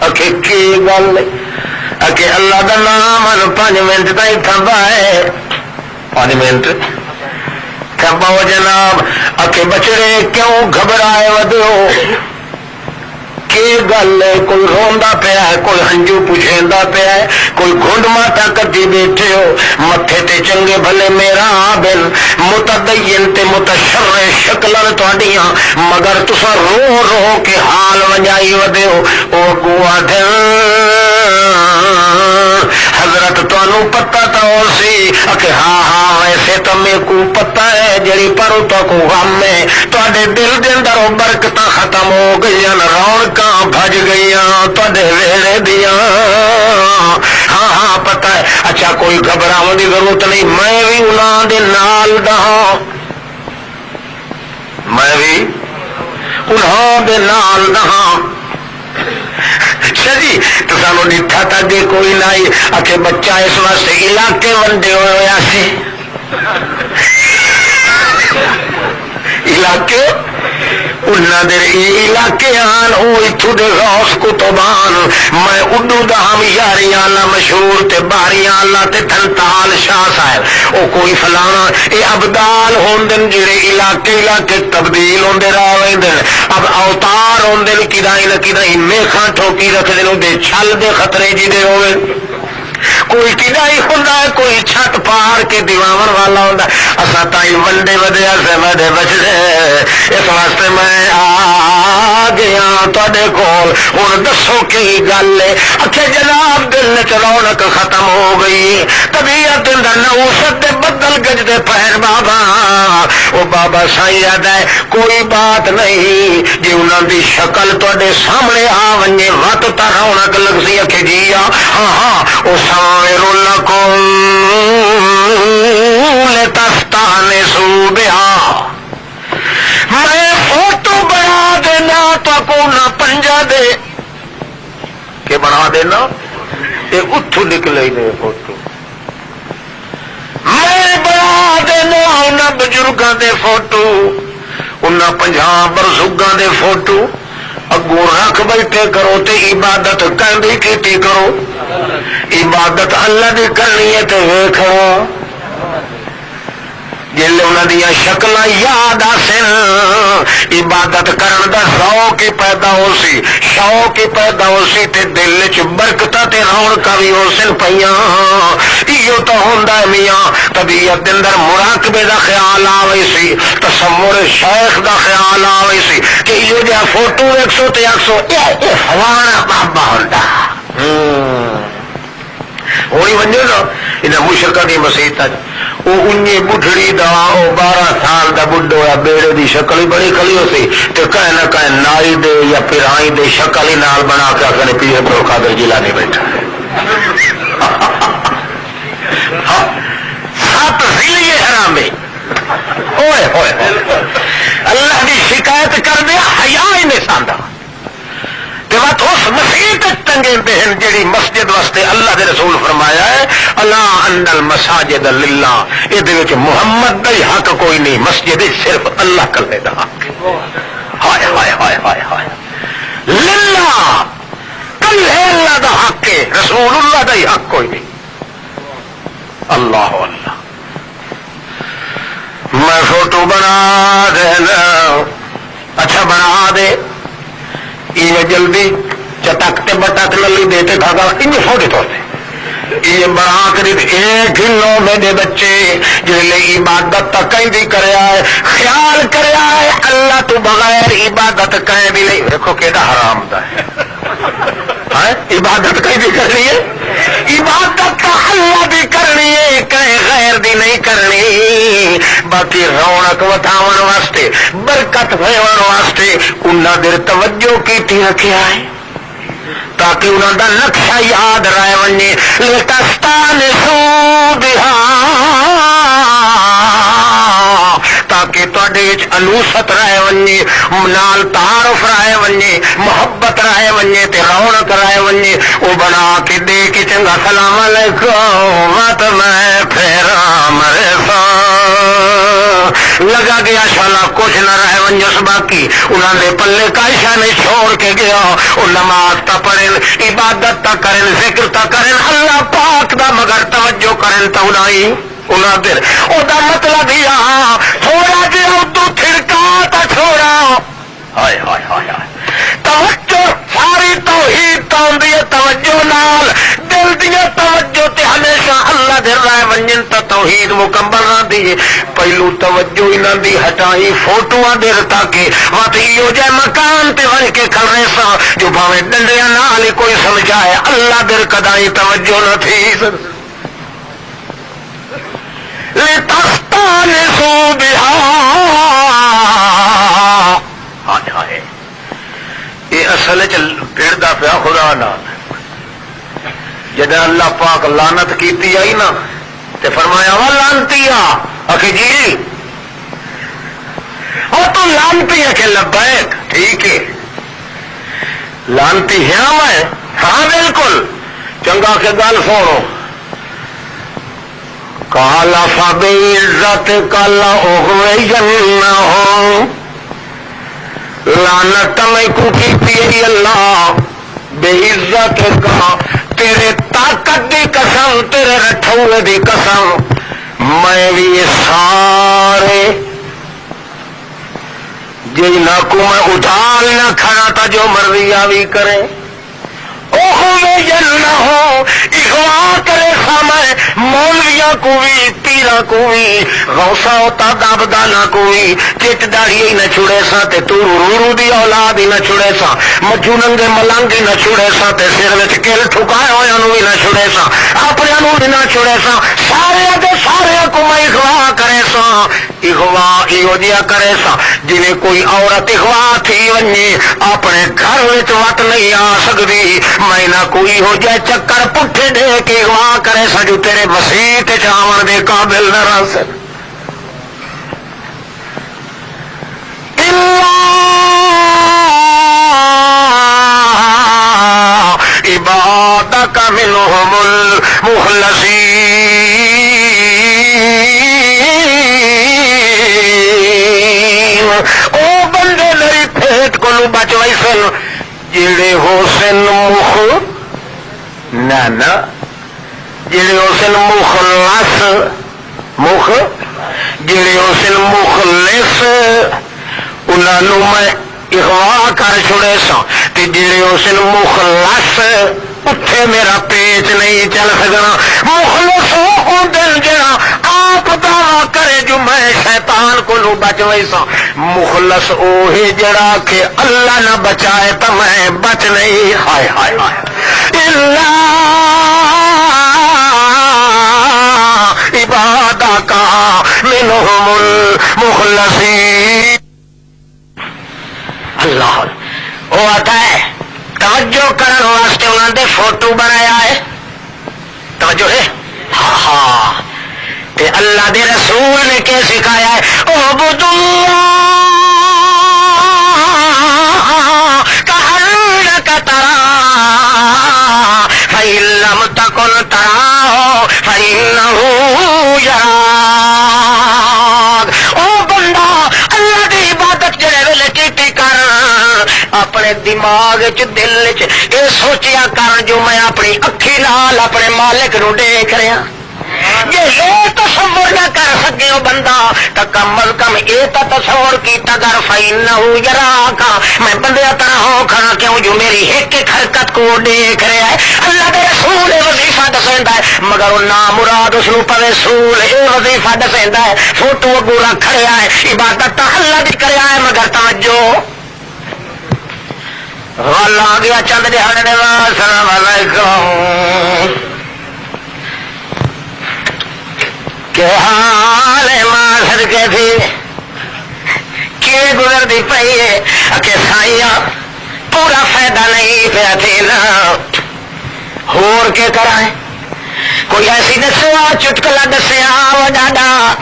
اکھے کی گل اکھے اللہ دا نام 5 منٹ تھی تھمبا ہے 5 منٹ تھمباؤ جناب اکھے بچڑے کیوں گھبرائے ودو کی گل ہے کوئی روندا پیا ہے کوئی ہنجو پچھیندا پیا ہے کوئی گھنڈ ماتا کٹی بیٹھے ہو متھے تے چنگے بھلے میرا بن متدین تے متشرع شکلاں تہاڈیاں مگر تساں رو رو کے حال ونجائی ودے ہو او گوا حضرت تانوں پتہ تو سی کہ ہاں ہاں ویسے تو میرے کو پتہ ہے جڑی پرو تو کو غم ہے تواڈے دل دے اندر برکتاں ختم ہو گئیاں رونقاں بھج گئیاں تواڈے ویڑے دیاں ہاں ہاں پتہ ہے اچھا کوئی گھبراون دی ضرورت نہیں میں بھی انہاں دے نال رہاں میں بھی انہاں دے نال رہاں اچھا جی تو سانو ڈٹھا تک کوئی نہ آخے بچہ اس واسطے علاقے ونڈے ہوا سی علاقے علاقے آن وہ اتو دے غوث کتبان میں اڈو دام یاریاں لا مشہور تے باریاں لا تے تھنتال شاہ صاحب او کوئی فلانا اے ابدال ہوندن جڑے علاقے علاقے تبدیل ہوندے رہ ویندن اب اوتار ہوندن کدائی نہ کدائی میخاں ٹھوکی رکھ دین دے چھل دے خطرے جی دے ہوئے کوئی کدائی ہوندا ہے کوئی چھت پار کے دیواون والا ہوندا اسا تائی ونڈے ودیا سے ودے بچدے اس واسطے میں آ گیا تواڈے کول ہن دسو کی گل ہے اکھے جناب دل وچ رونق ختم ہو گئی طبیعت اندر نوست دے بدل گجدے پیر بابا او بابا سائیں یاد ہے کوئی بات نہیں جی انہاں دی شکل تواڈے سامنے آ ونجے وت تا رونق لگ سی اکھے جی ہاں ہاں او سائر لکم لتستانسوا بها میں فوٹو بنا دینا تو کو نہ پنجا دے کہ بنا دینا یہ اتو نکلے نے فوٹو میں بنا دینا انہاں بزرگاں دے فوٹو انہاں 50 برزگاں دے فوٹو اگوں رکھ بیٹھے کرو تے عبادت کہندی کیتی کرو عبادت اللہ دی کرنی ہے تے ویکھو جلے انہاں دی شکلاں یاد آسن عبادت کرن دا شوق ہی پیدا ہو سی شوق ہی پیدا ہو سی تے دل وچ برکتاں تے رونقاں وی ہو سن پیاں ایو تو ہوندا ہے میاں طبیعت دے اندر مراقبے دا خیال آوے سی تصور شیخ دا خیال آوے سی کہ ایو جا فوٹو 100 تے 100 اے فلانا بابا ہوندا ہوئی ونجو نا انہیں مشرکہ دی مسیحت وہ انجی بڑھڑی دا 12 سال دا بڑھو یا بیڑے دی شکل ہی بڑی کھلی ہو سی تو کہیں نہ کہیں نائی دے یا پیرائی دے شکل ہی نال بنا کے اکھنے پیر عبد القادر جیلانی بیٹھا سات ذلیے حرامے ہوئے ہوئے اللہ دی شکایت کر دیا حیا ہی نہیں ساندا اس مسیح ٹنگے بہن جیڑی مسجد واسطے اللہ دے رسول فرمایا ہے اللہ ان المساجد للہ یہ محمد دا حق کوئی نہیں مسجد صرف اللہ کلے دا حق ہائے ہائے ہائے ہائے ہائے للہ کلے اللہ دا حق ہے رسول اللہ دا حق کوئی نہیں اللہ اللہ میں فوٹو بنا دینا اچھا بنا دے یہ جلدی چٹکتے بٹک للی دیتے تھا ان فوٹو توڑتے یہ بنا کر ایک ہی لو میرے بچے جن عبادت تک کہیں کریا ہے خیال کریا ہے اللہ تو بغیر عبادت کہیں بھی نہیں دیکھو کیڑا حرام دا ہے عبادت کہیں بھی کرنی ہے عبادت تو اللہ بھی کرنی ہے کہیں غیر دی نہیں کرنی باقی رونق وٹھاون واسطے برکت بھیون واسطے انہاں دے توجہ کیتی رکھیا ہے تاکہ انہاں دا نقشہ یاد رہ ونجے لتستانسوا بها تاکہ تواڈے وچ انوست رہ ونجے نال تعارف رہ ونجے محبت رہ ونجے تے رونق رہ ونجے او بنا کے دے کے چنگا سلام علیکم مت میں پھیرا مرسا لگا گیا شالا کچھ نہ رہ ونجس باقی انہاں دے پلے کائشہ نے چھوڑ کے گیا او نماز تا پڑھن عبادت تا کرن ذکر تا کرن اللہ پاک دا مگر توجہ کرن تا انہاں دیر او دا مطلب ہی تھوڑا جی اردو تھڑکا تا چھوڑا ہائے ہائے ہائے ہائے توجہ ساری توحید تو ہوندی ہے توجہ نال دل دیا توجہ تے ہمیشہ اللہ دے راہ ونجن تا توحید مکمل نہ دی پہلو توجہ انہاں دی ہٹائی فوٹواں دے تاکہ وقت ایو جے مکان تے ون کے کھڑے سا جو بھاویں ڈنڈیاں نال ہی کوئی سمجھائے اللہ دے کدائی توجہ نہ تھی لتستانسوا بها ہائے ہائے یہ اصل پھردا پیا خدا نال جدیں اللہ پاک لعنت کیتی آئی نا تے فرمایا وا لعنتی آکھے جی وہ تو لعنتی ہے کہ لبیک ٹھیک ہے لعنتی ہے میں ہاں بالکل چنگا کے گل سنو کالا فبے عزت کالا ہوئے جنہ ہو لعنت میں کو کی اللہ بے عزت کا تیرے طاقت دی قسم تیرے رٹھوے دی قسم میں بھی سارے جنہ کو میں اٹھال نہ کھڑا تھا جو مرضی بھی کرے نہ ہو اغوا کرے سامے مولویاں کو بھی پیرا کو بھی غوثہ ہوتا دابدانا کو بھی چٹ داڑھی ہی نہ چھڑے سا تے تو رو دی اولاد ہی نہ چھڑے سا مجھو ننگے ملنگ ہی نہ چھڑے سا تے سر وچ کل ٹھکائے ہویا نو بھی نہ چھڑے سا اپنے نو بھی نہ چھڑے سا سارے کو میں اغوا کرے سا اغوا ایو جیا کرے سا جنہیں کوئی عورت اغوا تھی ونجے اپنے گھر وچ وٹ نہیں آ سکتی میں نہ کوئی ہو جائے چکر پٹھے دے کے اغوا کرے سا جو تیرے وسیط چاون دے قابل نہ رہ سک عبادک منہم المخلصین او بندے میری پھیٹ کو لو بچ ویسن جڑے ہو سن نہ جڑے ہو سن جڑے ہو سن مخلص انہوں میں اغوا کر چھڑے سا تے جڑے ہو سن مخلص اتھے میرا پیچ نہیں چل سکنا مخلص ہو دل جڑا آپ دعویٰ کرے جو میں شیطان کو لو بچ ویسا مخلص اوہی جڑا کہ اللہ نہ بچائے تو میں بچ نہیں ہائے ہائے اللہ عبادک منہم المخلصین اللہ وہ آتا ہے توجہ کرنے واسطے انہوں نے فوٹو بنایا ہے توجہ ہے ہاں تے اللہ دے رسول نے کیا سکھایا ہے اعبد اللہ کأنک تراہ فإن لم تکن تراہ فإنہ یراک او بندہ اللہ دی عبادت جڑے ویلے کیتی کر اپنے دماغ دل یہ سوچیا کر جو میں اپنی اکھی نال اپنے مالک نو دیکھ رہا جی یہ تصور نہ کر سکے وہ بندہ تو کم از کم یہ تو تصور کیتا کر فإنہ یراک میں بندے طرح ہو کھڑا کیوں جو میری ایک ایک حرکت کو دیکھ رہا ہے اللہ کے رسول وظیفہ دسیندا ہے مگر وہ نامراد اس پہ رسول یہ وظیفہ دسیندا ہے فوٹو اگو رکھ رہا ہے عبادت اللہ بھی کریا ہے مگر توجہ غل آ گیا چند دہاڑے نے السلام علیکم کہ حال ماں صدقے تھی کی گزرتی پئی ہے کہ سائیاں پورا فائدہ نہیں پیا تھی نا ہور کے کرائیں کوئی ایسی دسیا چٹکلا دسیا وہ ڈاڈا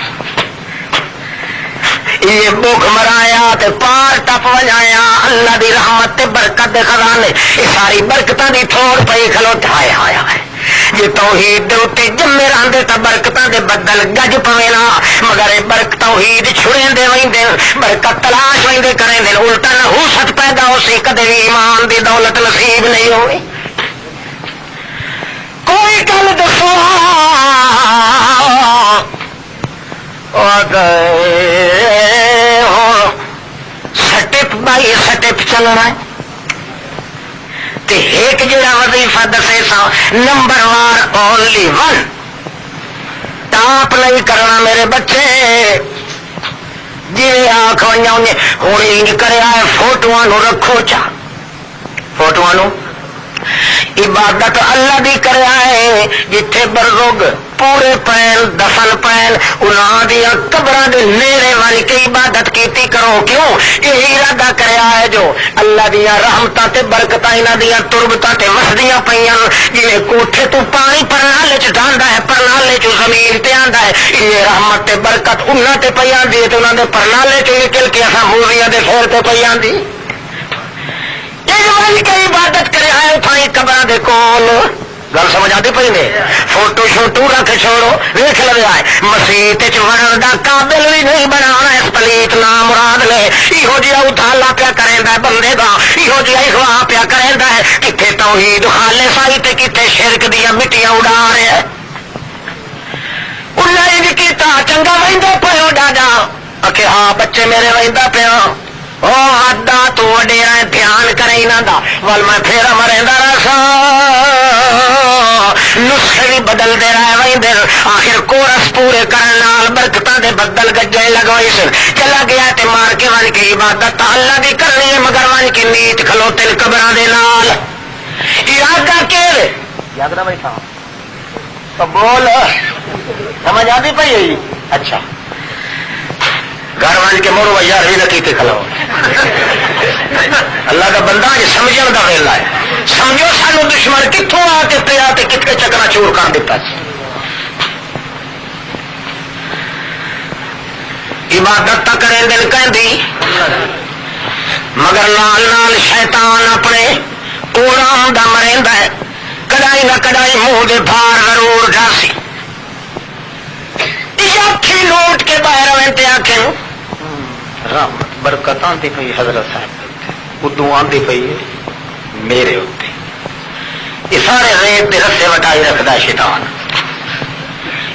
یہ بھوک مرایا تے پار ٹپ وجایا اللہ دی رحمت تے برکت دے خزانے یہ ساری برکتاں دی تھوڑ پئی کھلوتے ہائے ہائے ہائے جی توحید دے اوتے جمے راندے تے برکتاں دے بدل گج پوے نا مگر اے برکت توحید چھڑیندے ویندے برکت تلاش ویندے کریندے الٹا نحوست پیدا ہو سی کدے بھی ایمان دی دولت نصیب نہیں ہوئی کوئی گل دسو سٹپ بائی سٹپ چلنا ہے تے ایک جڑا وظیفہ دسے سا نمبر 1 اونلی 1 ٹاپ نہیں کرنا میرے بچے جی آخ ہوں کریا ہے فوٹو رکھو چا فوٹو عبادت اللہ دی کریا ہے جتھے برزوگ پورے پین دفن پین انہاں دیا قبراں دے نیڑے والی کی عبادت کیتی کرو کیوں یہ ارادہ کریا ہے جو اللہ دیا رحمتاں تے برکتاں انہاں دیا تربتاں تے وسدیاں پیاں جویں کوٹھے تو پانی پرنالے چ ڈاندا ہے پرنالے چ زمین تے آندا ہے یہ رحمت تے برکت انہاں تے پیاں دی تے انہاں دے پرنالے چ نکل کے اساں موریاں دے پھیر تے پیاں دی بن کے عبادت کرے آئے اتھائی قبر دے کول گل سمجھ آتی پی نے فوٹو شوٹو رکھ چھوڑو ویخ لے آئے مسیت ورن کا قابل بھی نہیں بنا اس پلیت نام مراد لے یہو جہا اتالا پیا کرے بندے کا یہو جہا اغوا پیا کرے کتنے توحید خالصائی تے کتنے شرک دیا مٹیاں اڑا رہے ہیں انہیں کیتا چنگا وہدا پیو ڈاڈا آخے ہاں بچے میرے وہدا پیا آڈا تو وڈیرا دھیان کرے انہوں کا ول میں پھر مریندا رہا نسخے بھی بدلتے رہے وہی دن آخر کورس پورے کرنے برکتوں کے بدل گجے لگوائی سن چلا گیا تے مار کے ون کی عبادت اللہ کی کرنی ہے مگر ون کی نیت کھلوتے قبر دے نال ارادہ کے یاد نہ بیٹھا بول سمجھ آتی پی اچھا گھر بن کے مڑو یار بھی نہ کیتے کھلاؤ اللہ کا بندہ جی سمجھنے کا ویلا ہے سمجھو سانو دشمن کتوں آ کے پیا کتنے چکرا چور کر دیتا عبادت تک کریں دل کہ مگر نال نال شیطان اپنے کوڑا آدھا مریندا ہے کدائی نہ کدائی منہ دے بھار ضرور ڈاسی اکھی لوٹ کے باہر آتے آخر رحمت برکت آتی پی حضرت صاحب ادو آتی پی میرے اتنے یہ سارے ریت کے رسے وٹائی رکھتا شیطان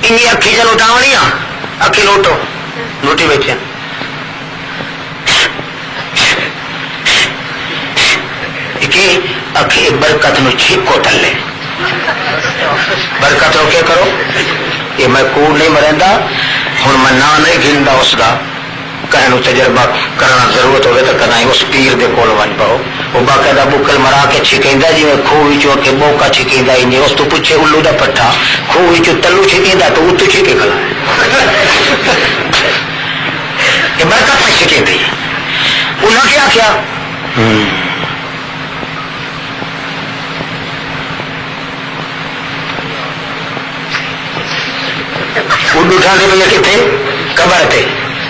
ان اکھی چ لٹاونی اکھی لوٹو لوٹی بیٹھے اکھی برکت نو چھکو تھلے برکت رو کیا کرو یہ میں کوڑ نہیں مریندا ہوں میں نہ نہیں گندا اس کا کہنے تجربہ کرنا ضرورت ہوگی تو کرنا اس پیر دے کول ون پاؤ وہ باقاعدہ بکل مرا کے چھکیندا جی خوہ چو کے موقع چھکیندا ہی اس تو پوچھے الو دا پٹھا خوہ چو تلو چھکیندا تو اتو چھکے کھلا یہ برکت میں چھکیندی انہوں کیا کیا اڈ اٹھانے پہ کتنے قبر تھے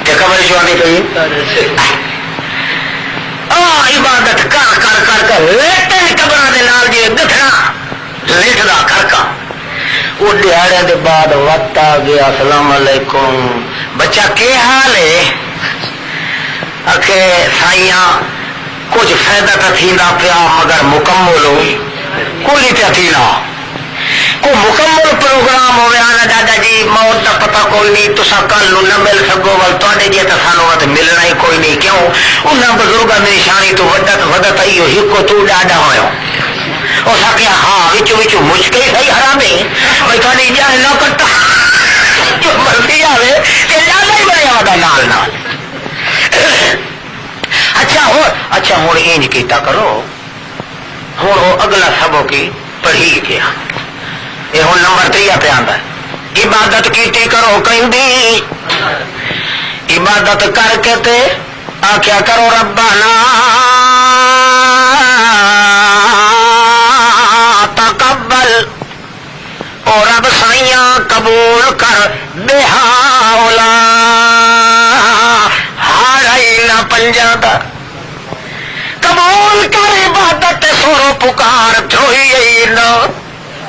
قبر چاہیے پی عبادت کر کر کر کر لیٹے قبر کے نال جی دکھنا لیٹدا کرکا وہ دہاڑے کے بعد وقت آ گیا السلام علیکم بچہ کیا حال ہے آخے سائیاں کچھ فائدہ تو تھیندا پیا مگر مکمل ہو کوئی پیا تھینا کو مکمل پروگرام ہوا نا دادا جی موت کا پتا کوئی نہیں تو کل نہ مل سکو ول تے جی تو سانو ملنا ہی کوئی نہیں کیوں انہیں بزرگوں کی نشانی تو ودت آئی ہکو تو ڈاڈا ہوا اس آخیا ہاں وچوں مشکل صحیح حرامی بھائی تھوڑی جان نہ کٹا جو مرضی آئے کہ ڈاڈا ہی بنیا وا نال نال اچھا ہوں انج کیتا کرو ہوں وہ اگلا سبق کی پڑھی گیا یہ ہوں نمبر 3 پہ آتا ہے عبادت کیتی کرو کہیں عبادت کر کے تے آخیا کرو ربنا تقبل او رب سائیاں قبول کر بے حولا ہارائی نہ پنجا دا قبول کر عبادت سورو پکار دھوئی نہ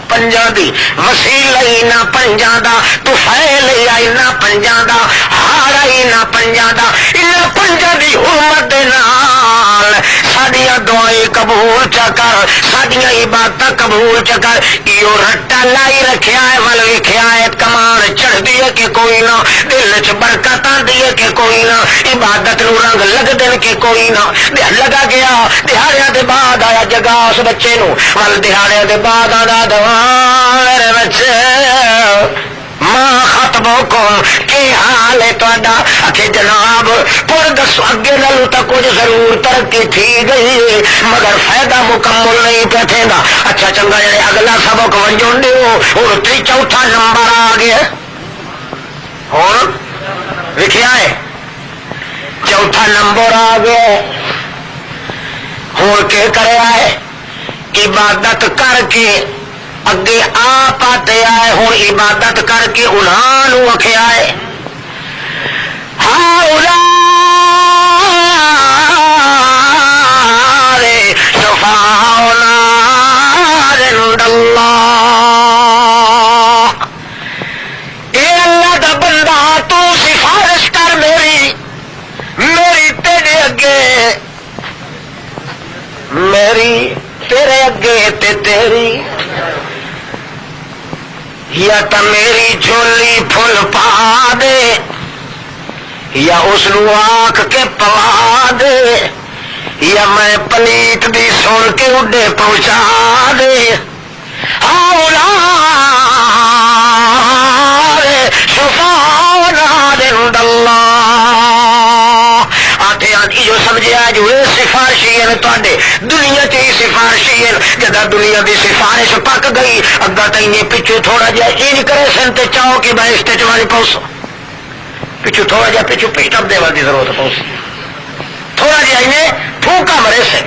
پنجا دی وسیلہ نہ پنجا دا طفیل نہ پنجا دا ہارائی نہ پنجا دا ان پنجا دی حرمت نال ساڈیاں دعائیں قبول چا کر ساڈیاں عبادتاں قبول چا کر ایو رٹا لائی رکھیا ہے ول ویکھیا ہے کمار چڑھدی ہے کہ کوئی نہ دل چ برکت آندی ہے کہ کوئی نہ عبادت نو رنگ لگ دین کہ کوئی نہ لگا گیا دہاڑیاں دے بعد آیا جگہ اس بچے نو ول دہاڑیاں دے بعد آدا دوا میرے بچے ماں خطبکم کی حال ہے تہاڈا کہ جناب پر دسو اگے نالوں تو کچھ ضرور ترقی تھی گئی مگر فائدہ مکمل نہیں پہ تھیندا اچھا چنگا جڑے اگلا سبق ونجون دیو اور چوتھا نمبر آ گیا اور لکھیا ہے چوتھا نمبر آ گیا ہوں کے کریا ہے عبادت کر کے اگے آپ آتے آئے ہوں عبادت کر کے انہوں آخیا ہے ہاؤلاء شفاعتنا یا تو میری جھولی پھل پا دے یا اس نو آکھ کے پوا دے یا میں پلیت دی سن کے اڈے پہنچا دے جو سمجھا جو سفارشی ہیں تے دنیا چ سفارشی ہیں جدا دنیا کی سفارش پک گئی اگا تھی پچھو تھوڑا جہا یہ کرے سن تے چاہو کہ میں اسٹیج والی پہنچو پچھو تھوڑا جہا پچھو پیٹپ دے والی ضرورت پہنچی تھوڑا جہا انہیں پھونکا مرے سے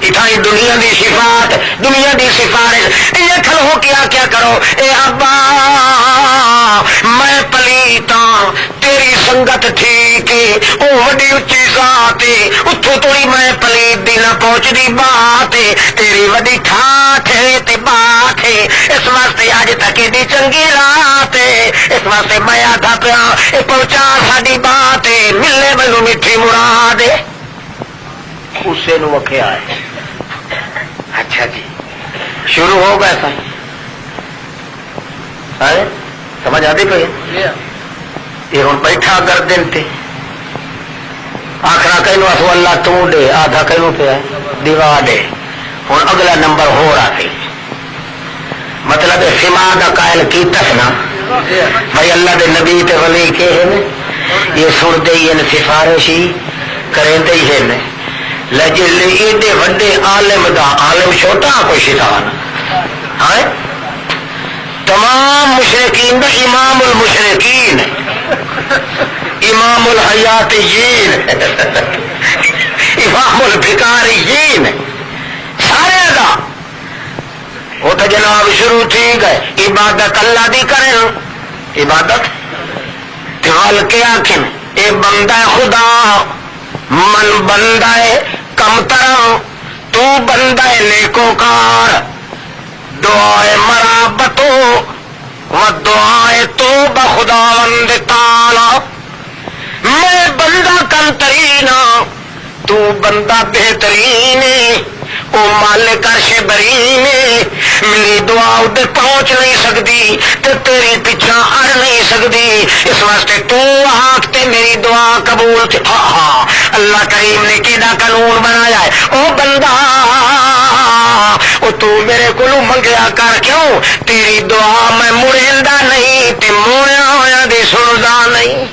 اتائی دنیا دی صفات دنیا دی سفارش یہ کھلو کیا کرو اے ابا میں پلیتا تیری سنگت ٹھیک او وڈی اچھی ذات اتوں تو ہی میں پلیت دی نہ پہنچتی بات تیری وڈی ٹھاٹ تے بات اس واسطے اج تک ایڈی چنگی رات اس واسطے میں آدھا پیا اے پہنچا ساری بات ملے مینوں میٹھی مراد اسے نو وکھیا ہے اچھا جی شروع ہو گیا سارے سمجھ آتی پی یہ ہوں بیٹھا گردن تے آخر کہ اللہ تو دے آدھا کہ پیا دیوا دے ہوں اگلا نمبر ہو رہا تھی مطلب سما کا قائل کی تسنا بھائی اللہ دے نبی تے ولی کے ہیں یہ سنتے ہی ہیں سفارش ہی کریں ہی ہیں لیکن ایڈے وڈے عالم دا عالم چھوٹا کوئی شیطان ہاں تمام مشرکین دا امام المشرکین امام الحیاتیین امام البکاریین سارے دا وہ تو جناب شروع تھی گئے عبادت اللہ دی کریں عبادت تھال کے آخر اے بندہ خدا من بندہ کم ترا تو بندہ نیکوکار دعائے مرابتو و دعائے تو بخدا وند تالا میں بندہ کم ترینا تو بندہ بہترین او مالک عرش برین میری دعا ادھر پہنچ نہیں سکتی تے تیری پیچھا اڑ نہیں سکتی اس واسطے تو آکھتے میری دعا قبول تھی اللہ کریم نے کیڑا قانون بنایا ہے او بندہ او تو میرے کو منگیا کر کیوں تیری دعا میں مڑیندا نہیں تے مویا ہویا دی سندا نہیں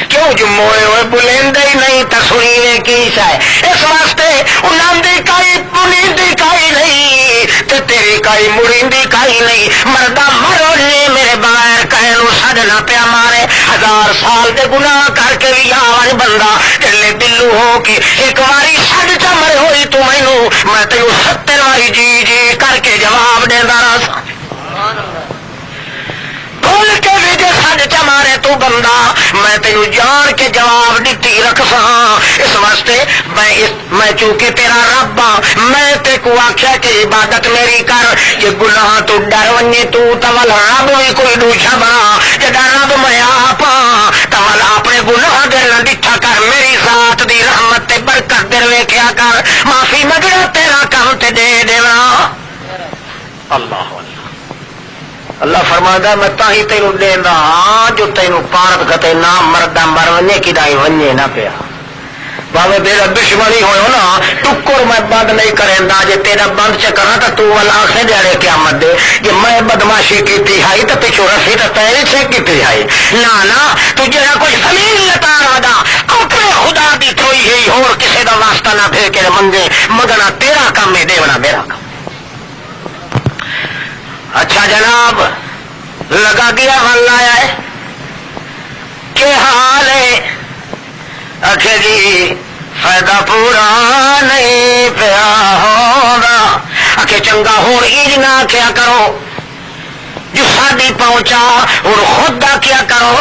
کیوں جو موئے ہوئے بلند ہی نہیں تو سنیے کی شاید اس واسطے انہوں کائی بلندی کائی نہیں تو تیری کائی مرندی کائی نہیں مردہ مرو نہیں میرے بغیر کہنو سڈ نہ پیا مارے 1000 سال دے گناہ کر کے بھی آوان بندہ چلے دلو ہو کے ایک باری سڈ چ مرے ہوئی تو مینو میں تیو 70 واری جی جی کر کے جواب دینا رہا سا بول کے بھی جے سڈ چ مارے تو بندہ میں تینوں جان کے جواب دیتی رکھ سا اس واسطے میں چونکہ تیرا رب ہاں میں تے کو آخیا کہ عبادت میری کر کہ گناہ تو ڈر ونجے تو تول رب بھی کوئی دوجا بنا جدا رب میں آپ ہاں تول اپنے گناہ دل نہ ڈٹھا کر میری ذات دی رحمت تے برکت در ویکھیا کر معافی منگنا تیرا کم تے دے دینا اللہ اللہ فرماتا میں تاہی تینوں دینا ہاں جو تینوں پارت گتے نہ مردہ مر ونے کی دائی ونے نہ پیا باوے تیرا دشمنی ہوئے نا ٹکر میں بند نہیں کریں دا جے تیرا بند چکرنا تا تو والا آخر دیارے قیامت دے کہ میں بدماشی کی تیہائی تا پیچھو رسی تا تیری سے کی تیہائی نا تو جہاں کچھ زمین لتا رہا دا اپنے خدا دی تھوئی ہی اور کسے دا واسطہ نہ پھر کے منگے مگنا تیرا کام میں دیونا میرا کام اچھا جناب لگا گیا حل آیا ہے کہ حال ہے اکھے جی فائدہ پورا نہیں پیا ہوگا اکھے چنگا ہون ایج نہ کیا کرو جو ساڈی پہنچا اور خود دا کیا کرو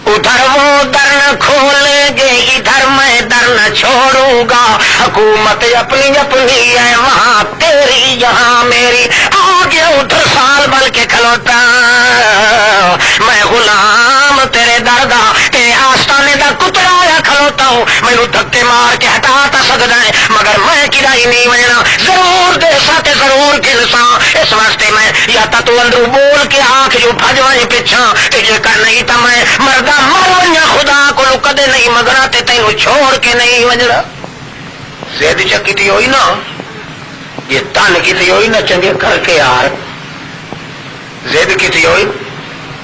ادھر وہ در نہ کھولیں گے ادھر میں در نہ چھوڑوں گا حکومت اپنی اپنی ہے وہاں تیری یہاں میری آگے ادھر سال بل کے کھلوتا میں غلام تیرے دردا تیرے آستانے دا کترا یا کھلوتا ہوں مینو دھکے مار کے ہٹا تا سکتا ہے مگر میں کدائی نہیں وجنا ضرور دے ساتھ ضرور گن سا اس واسطے میں یا تو اندرو بول کے آنکھ جو بھج وج پچھا کہ جے کر نہیں تو میں مردہ مر خدا کو کدے نہیں مگنا تے تینوں چھوڑ کے نہیں وجنا زید چکی تھی ہوئی نا یہ تن کی تھی ہوئی نا چنگے کر کے یار زید کی تھی ہوئی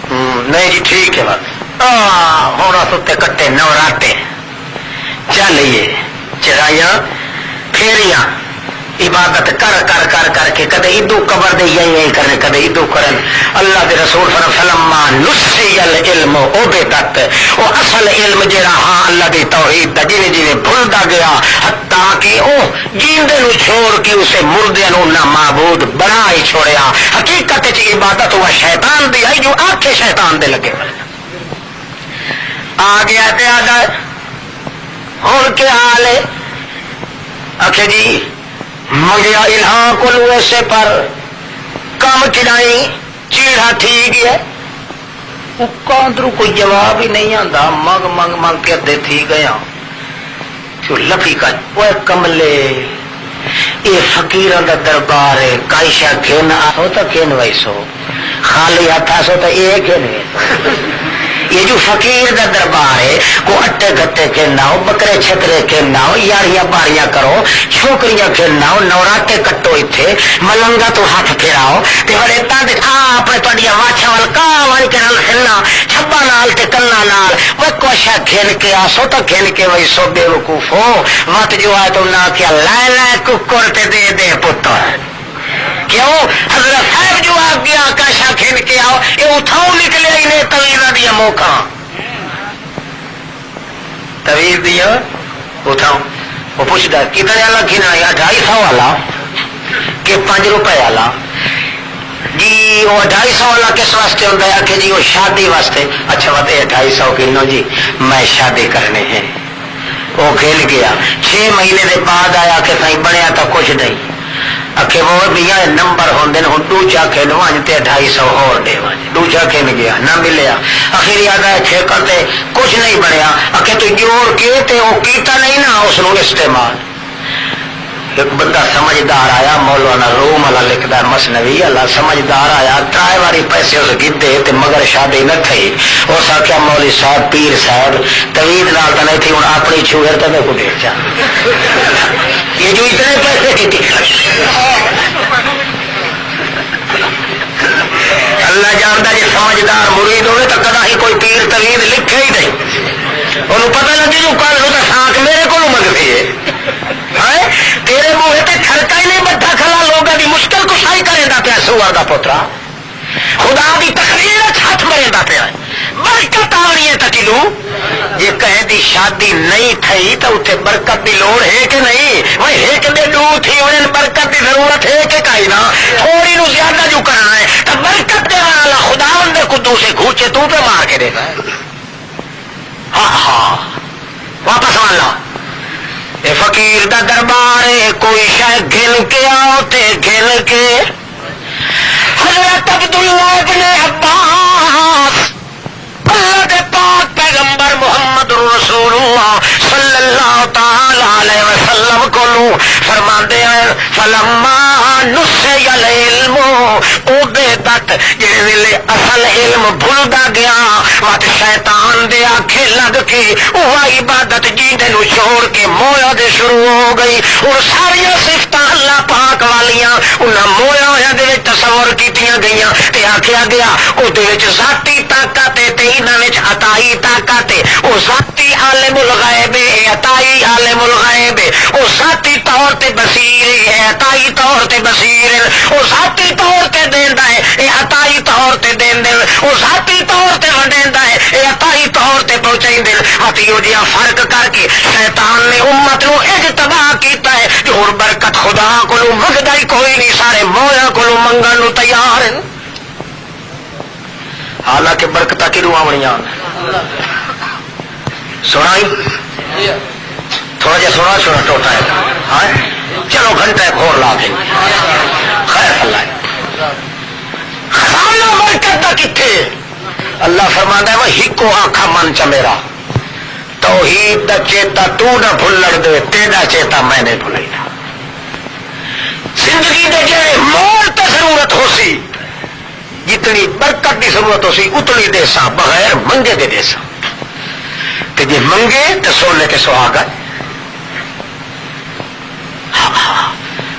نہیں جی ٹھیک ہے بات ہونا ستے کٹے نوراتے چلیے چرائیاں پھیریاں عبادت کر کر کر کر کے کدے ادو قبر دے یہی کرنے کدے ادو کرن اللہ دے رسول صلی اللہ علیہ وسلم ما نسی العلم او بے تک او اصل علم جڑا ہاں اللہ دی توحید دا جویں جویں بھلدا گیا حتیٰ کہ او جیندے نو چھوڑ کے اسے مردے نو نہ معبود بنا ہی چھوڑیا حقیقت وچ عبادت ہوا شیطان دی ہے جو آکھے شیطان دے لگے آ گیا تے آ گئے ہن کیا حال ہے آخے جی منگیا الہاں کو ایسے پر کم چڑائی چیڑا ٹھیک ہے اندرو کوئی جواب ہی نہیں آتا منگ منگ منگ کے ادے تھی گیا جو لفی کا وہ کملے یہ فقیران دا دربار ہے کائشا گھن آسو تو گھن ویسو خالی ہاتھ آسو تو یہ گھن ویسو یہ جو فقیر دا دربار ہے کو اٹے گتے کے ناؤ بکرے چھترے کے ناؤ یاریاں باریاں کرو چھوکریاں کے ناؤ نوراتے کٹو اتھے ملنگا تو ہاتھ پھیراؤ تے بڑے تاندے اپنے تھوڑیاں واچھا وال کاوان کے نال کھلنا چھبا نال تے کنا نال وہ کوشا گھن کے آسو تو گھن کے وہی سو بے وقوف ہو وقت جو آئے تو نہ کیا لائے لائے ککر تے دے دے پتر کیوں حضرت صاحب جو آ گیا کاشا کھین کے آؤ یہ اٹھاؤ نکلے انہیں طویلہ دیا موقع طویل دیا اٹھاؤ وہ پوچھتا کتنے والا کھینا یا 250 والا کہ 5 روپے والا جی وہ 250 والا کس واسطے ہوتا ہے کہ جی وہ شادی واسطے اچھا بات ہے 250 کلو جی میں شادی کرنے ہیں وہ کھیل گیا 6 مہینے کے بعد آیا کہ کہیں بنیا تو کچھ نہیں اکھے وہ بھی نمبر ہوندے ہوں دوجا کھیل وانجتے 250 اور دے وانج دوجا کھیل گیا نہ ملیا اخیر یاد ہے کھیکر تے کچھ نہیں بنیا اکھے تو جوڑ کے تے وہ کیتا نہیں نا اس نو استعمال ایک بندہ سمجھدار آیا مولانا روم والا لکھدا ہے مثنوی اللہ سمجھدار آیا ترائے واری پیسے اس گدے تے مگر شادی نہ تھی اس آخیا مولوی صاحب پیر صاحب طویل نال تو نہیں تھی ہوں اپنی چھوڑ تو میرے کو دے جا یہ جو اتنے پیسے کی اللہ جانتا جی سمجھدار مرید ہوئے تو کدا ہی کوئی پیر طویل لکھے ہی نہیں انہوں پتہ لگے جو کل ہوتا ساکھ میرے کو منگتی ہے تیرے منہ تے کھڑکا ہی نہیں بٹھا کھلا لوگوں کی مشکل کشائی کرے دا پیا سوار دا پوترا خدا دی تقریر ہاتھ مرے دا پیا برکت آنی ہے تکلو جی کہیں دی شادی نہیں تھی تو اتنے برکت دی لوڑ ہے کہ نہیں وہ ایک دے دو تھی انہیں برکت دی ضرورت ہے کہ کہیں نہ تھوڑی نو زیادہ جو کرنا ہے تو برکت دے والا خدا اندر کدو سے گھوچے تو پہ مار کے دے گا ہاں ہاں واپس مان لا اے فقیر دا دربار ہے کوئی شاید گھن کے آؤ تے گھن کے حضرت عبداللہ ابن عباس اللہ دے پاک پیغمبر محمد رسول اللہ صلی اللہ تعالی علیہ وسلم کو فرماندے ہیں فلما نسی العلم او بے دت جے ویلے اصل علم بھلدا گیا وقت شیطان دے آنکھیں لگ کے وہ عبادت جیندے نو چھوڑ کے مویا دے شروع ہو گئی اور ساری صفتاں اللہ پاک والیاں انہاں مویا ہویا دے وچ تصور کیتیاں گئیاں تے آکھیا گیا او دے وچ ذاتی طاقت تے انہاں وچ عطائی طاقت او ذاتی عالم الغیب ہے عطائی عالم الغیب او ذاتی طور تے بصیر ہے عطائی طور تے بصیر او ذاتی طور تے دیندا ہے اے عطائی طور تے دیندے او ذاتی طور تے وڈیندا ہے اے عطائی طور تے پہنچائیندے ہتھیو جیا فرق کر کے شیطان نے امت نو اج تباہ کیتا ہے جو ہن برکت خدا کولوں منگدا ہی کوئی نہیں سارے مویا کولوں منگن نو تیار ہیں حالانکہ برکتاں کدوں آونیاں سنائی تھوڑا جہا سنا چھوڑا ٹوٹا ہے ہاں چلو گھنٹہ گھور لا کے خیر اللہ خزانہ برکت دا کتھے اللہ فرماندا ہے وہ ہکو آنکھا من چ میرا توحید دا چیتا تو نہ بھلڑ دے تیرا چیتا میں نے بھلائی تھا زندگی دے جائے موڑ تے ضرورت ہو سی جتنی برکت کی ضرورت ہو سی اتنی دے سا بغیر منگے دے سا کہ جی منگے تو سونے کے سہاگا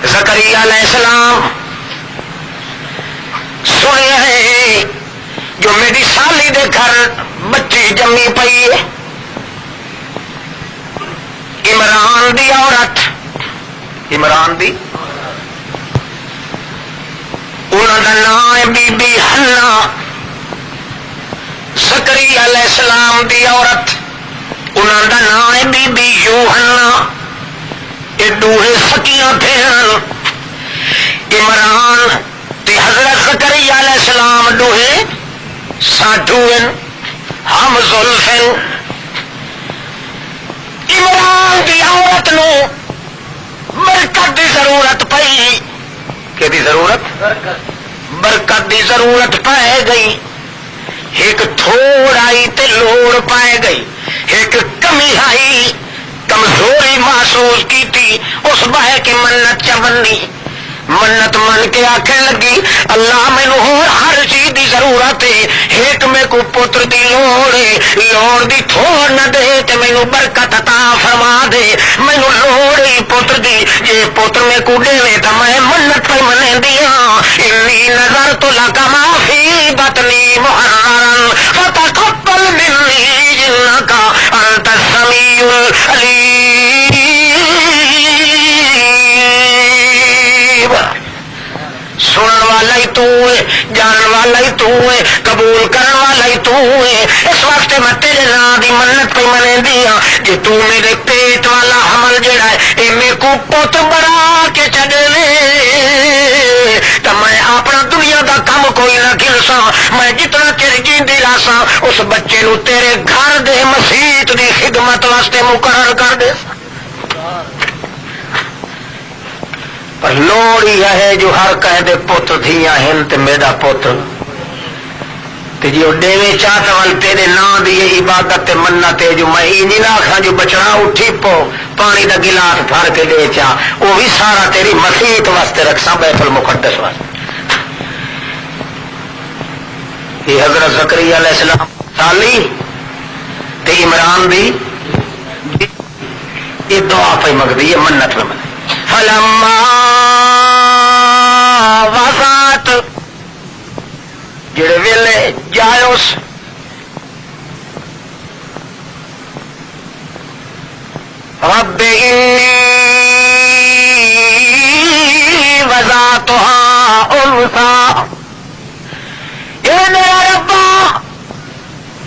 زکریا علیہ السلام سنے ہیں جو میری سالی دے گھر بچی جمی پئی ہے عمران دی عورت عمران دی انہوں کا نام ہے بی بی حنا زکریا علیہ السلام دی عورت انہوں کا نام ہے بی بی یوحنا یہ دوہے سکیاں بہن عمران تے حضرت زکریا علیہ السلام دوہے ساڈھوئن ہم زلفن عمران دی عورت نو برکت دی ضرورت پئی کہ دی ضرورت برکت دی ضرورت پائے گئی ایک تھوڑ آئی تے لوڑ پائے گئی ایک کمی آئی کمزوری محسوس کی تھی اس بہ کے منت چمنی منت من کے آخر لگی اللہ مینو ہر چیز دی ضرورت ہے ایک میں کو پتر دی لوڑ ہے لوڑ دی تھوڑ نہ دے تے مینو برکت عطا فرما دے مینو لوڑ ہے پتر دی جے پتر میں کو دے تو میں منت پہ منے دیا انی نظر تو لگا ما فی بطنی محررا فتقبل منی جنکا انت السمیع العلیم سنن والا ہی تو ہے جانن والا ہی تو ہے قبول کرن والا ہی تو ہے اس وقت میں تیرے نام دی منت پہ منے دیا جی تو میرے پیٹ والا حمل جڑا ہے اے میرے کو پت بڑا کے چڑے تو میں اپنا دنیا دا کم کوئی نہ گرسا میں جتنا چر جیندی راسا اس بچے نو تیرے گھر دے مسیت دی خدمت واسطے مقرر کر دے پر لوڑ ہی ہے جو ہر کہہ دے پتر دھیاں ہن تے میرا پتر تے جو ڈیویں چاہتا وال تیرے نام دی یہ عبادت تے منت ہے جو میں ہی نہیں آکھاں جو بچڑا اٹھی پو پانی دا گلاس بھر کے دے چا وہ بھی سارا تیری مسیت واسطے رکھساں بیت المقدس واسطے یہ حضرت زکریا علیہ السلام سالی تے عمران دی یہ دعا پہ مگدی ہے منت پہ مگدی فلما وفات جڑے ویلے جایوس رب انی وضعتها انثى اے میرا ربا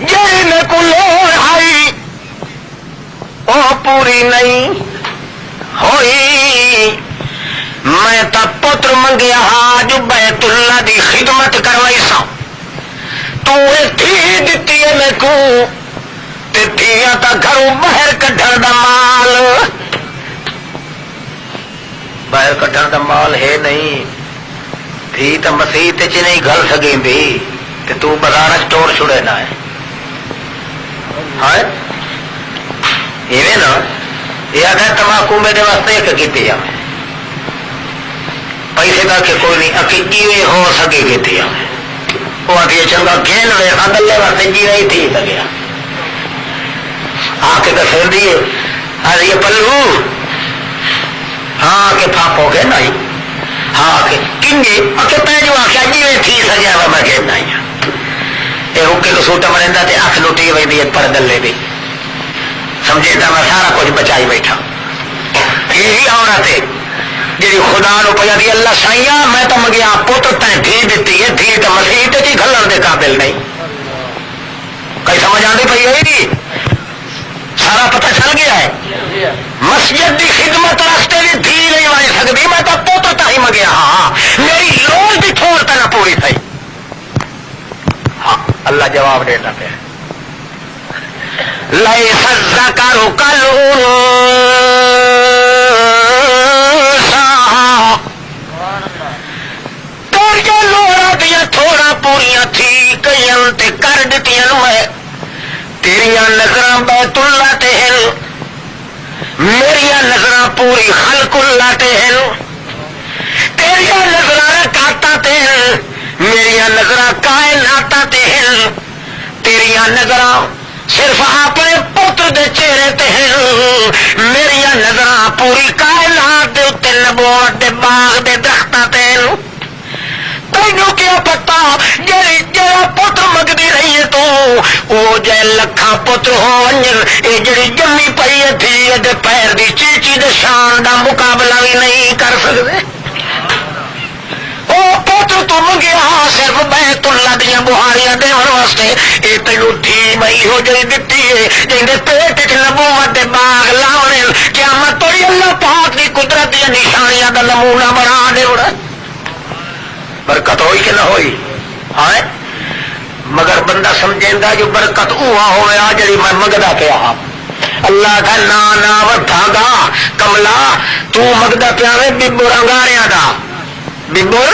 جڑی میں کو لوڑ آئی وہ پوری نہیں ہوئی میں تا پتر منگیا ہاں جو بیت اللہ دی خدمت کروائی سا تو تھی دیتی ہے میں کو تے تھیاں تا گھروں باہر کڈھن دا مال باہر کڈھن دا مال ہے نہیں تھی تا مسیح تے چ نہیں گھل سکیں دی تے تو بازار سٹور چھڑے نہ ہے ہاں ایویں نا یہ آگے تماکو میرے واسطے ایک کیتی ہے پیسے کا کہ کوئی نہیں اکیویں ہو سکے کیتی ہے وہ آگے چنگا گھین وے اگلے واسطے جی نہیں تھی سکیا آ کے دس دیے ارے یہ پلو ہاں کہ پھاپو کے نہیں ہاں کہ کنگے اکے پہ جو آخیا جی تھی سکیا وہ میں گھین نہیں یہ ہوکے کو سوٹا مرندا تے اکھ لٹی وی دی پر گلے دی سمجھے تو میں سارا کچھ بچائی بیٹھا یہی عورت ہے جی خدا نو پہ دی اللہ سائیا میں تو منگیا پتر تین دھی دیتی ہے دھی تو مسیح تے گھلن دے قابل نہیں کئی سمجھ آتی پی ہے سارا پتہ چل گیا ہے مسجد دی خدمت راستے بھی دھی نہیں وائی سکتی میں تو پتر تا ہی منگیا ہاں میری لوڑ بھی تھوڑ تا نہ پوری تھی ہاں اللہ جواب دیتا پہ لیس الذکر کالانثی تیرے لوڑا دیا تھوڑا پوریاں تھی کئی تے کر دتیاں میں تیریاں نظراں بیت اللہ تے ہیں میریاں نظراں پوری خلق اللہ تے ہیں میری نظر رکعتاں تے ہیں، میری نظر کائناتاں تے ہیں، تیری نظر صرف اپنے پتر دے چہرے تے ہیں، میری نظر پوری کائنات دے اتنے نبوت دے باغ دے درختاں تے ہیں۔ تینوں کیا پتا جڑا پتر منگتی رہی ہے تو وہ جے لکھاں پتر ہو جڑی جمی پئی تھی یہ پیر دی چیچی دے شان دا مقابلہ بھی نہیں کر سکتے۔ وہ پتر تو منگیا صرف بیت اللہ دیاں بہاریاں دے واسطے، یہ تینوں تھی بئی ہو جی دتی ہے جن پیٹ چ نبوت دے باغ لاونے قیامت توڑی اللہ پاک دی قدرت دی نشانیاں دا نمونہ بنا دے۔ برکت ہوئی کہ نہ ہوئی؟ ہاں مگر بندہ سمجھے گا جو برکت اوہا ہوا جی میں منگتا پیا اللہ کا نا ودھاگا کملا تو منگتا پیا ببر انگاریاں دا، ببر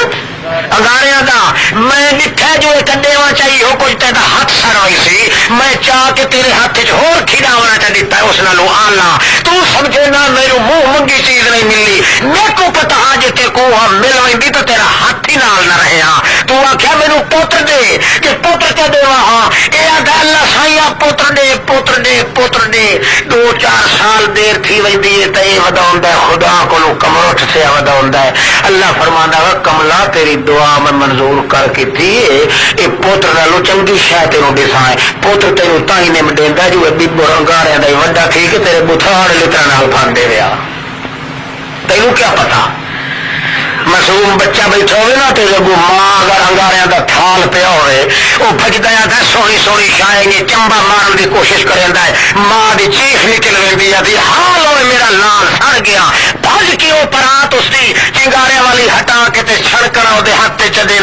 انگاریاں دا میں ڈٹھا جو کڈےوا چاہیے ہو کچھ تیرا ہاتھ سر ہوئی سی میں چاہ کے تیرے ہاتھ ہور کھڑاونا چاہ دیتا ہے اس نالوں آلہ تو سمجھے نا میرے منہ منگی چیز نہیں ملی میں کو پتا جی تے کو مل وی تو تیرا ہاتھ ہی نال نہ رہے تو آخیا میرے پوتر دے کہ پوتر کیا دے ہاں یہ آگا اللہ سائیا پوتر دے پوتر دے پوتر دے 2-4 سال دیر تھی وجدی ہے تو یہ ودا ہے خدا کو کمروٹ سے ودا ہے اللہ فرمانا ہے کملا تیری دعا میں منظور کر کے تھی یہ پوتر نالو چنگی شاید تینوں دسا ہے پوتر تینوں تھی نے دینا جو ببو رنگاریا کا وڈا تھی کہ تیرے بتھاڑ لطرا نال پھان دے رہا تینوں کیا پتا معصوم بچہ بیٹھا ہوئے نا تیرے کو ماں اگر انگاریاں دا تھال پیا ہوئے وہ بجدا ہے سونی سونی شاہ نے چمبا مارن کی کوشش کرتا ہے ماں دی چیخ نکل رہی ہے حال ہوئے میرا لال سڑ گیا بھج کے وہ پرات اس کی چنگاریاں والی ہٹا کے چھڑکنا وہ ہاتھ چ دے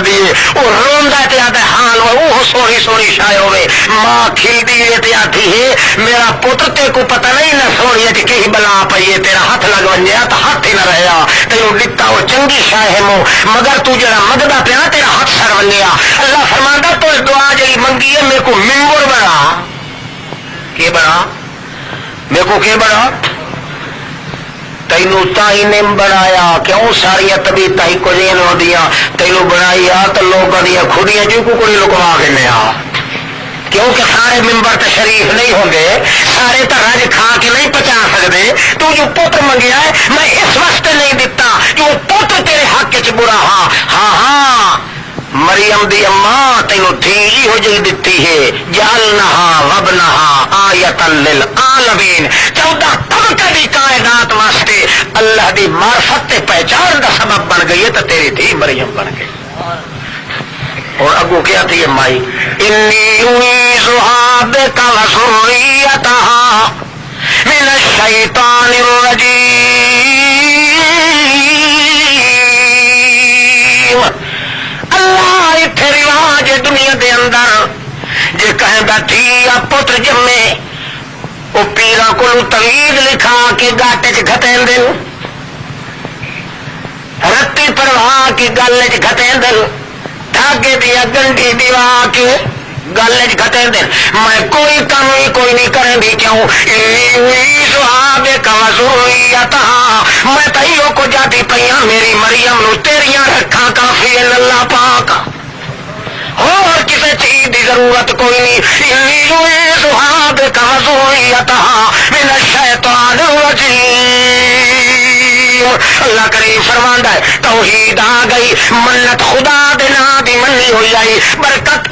وہ روندا تے آتا حال ہوئے وہ سونی سونی شاہ ہوئے ماں کھلتی ہے تے آتی ہے میرا پتر تے کو پتہ نہیں نہ سونی ہے کہ کہیں بلا پئی ہے تیرا ہاتھ لگ ونجیا تو ہاتھ ہی نہ رہا تینوں دتا وہ چنگی شاہ مگر تو جڑا منگتا پیا تیرا ہاتھ سر ونیا اللہ فرماندا تو اس دعا جی منگی ہے میرے کو ممبر بنا کی بنا میرے کو کی بنا تینوں تائی نے بنایا کیوں ساریا طبیعت ہی کو نہیں ہوندیاں تینوں بنائی آ تو لوگوں دیا کھڑیاں جو ککڑی لکوا کے لیا کیونکہ سارے ممبر تو شریف نہیں ہوں گے سارے تو رج کھا کے نہیں پچا سکتے تو جو پتر منگیا ہے میں اس واسطے نہیں دیتا جو پتر تیرے حق چ برا ہاں ہاں ہاں مریم دی اماں تینوں دھی ہو جی دیتی ہے جعلناہا وابنہا آیۃ للعالمین 14 طبقہ دی کائنات واسطے اللہ دی معرفت تے پہچان دا سبب بن گئی ہے تو تیری دھی مریم بن گئی اور اگو کیا تھی مائی انی اعیذھا بک وذریتھا من الشیطان الرجیم اللہ اتنے رواج دنیا دے اندر جے کہیں بیٹھی یا پتر جمے وہ پیرا کو توید لکھا کے گاٹے چ گھٹین دن رتی پرواہ کی گل چ گھٹین دن دھاگے دیا گنڈی دیوا کے گل گھٹے دن میں کوئی کام ہی کوئی نہیں کریں دی کیوں میں تیوں کو جاتی پیا میری مریم نو تیریاں رکھا کافی ہے اللہ پاک اور کسی چیز کی ضرورت کوئی نہیں سہاد کا من الشیطان الرجیم اللہ کریم فرماندا ہے توحید آ گئی منت خدا دے نام دی منی ہوئی آئی برکت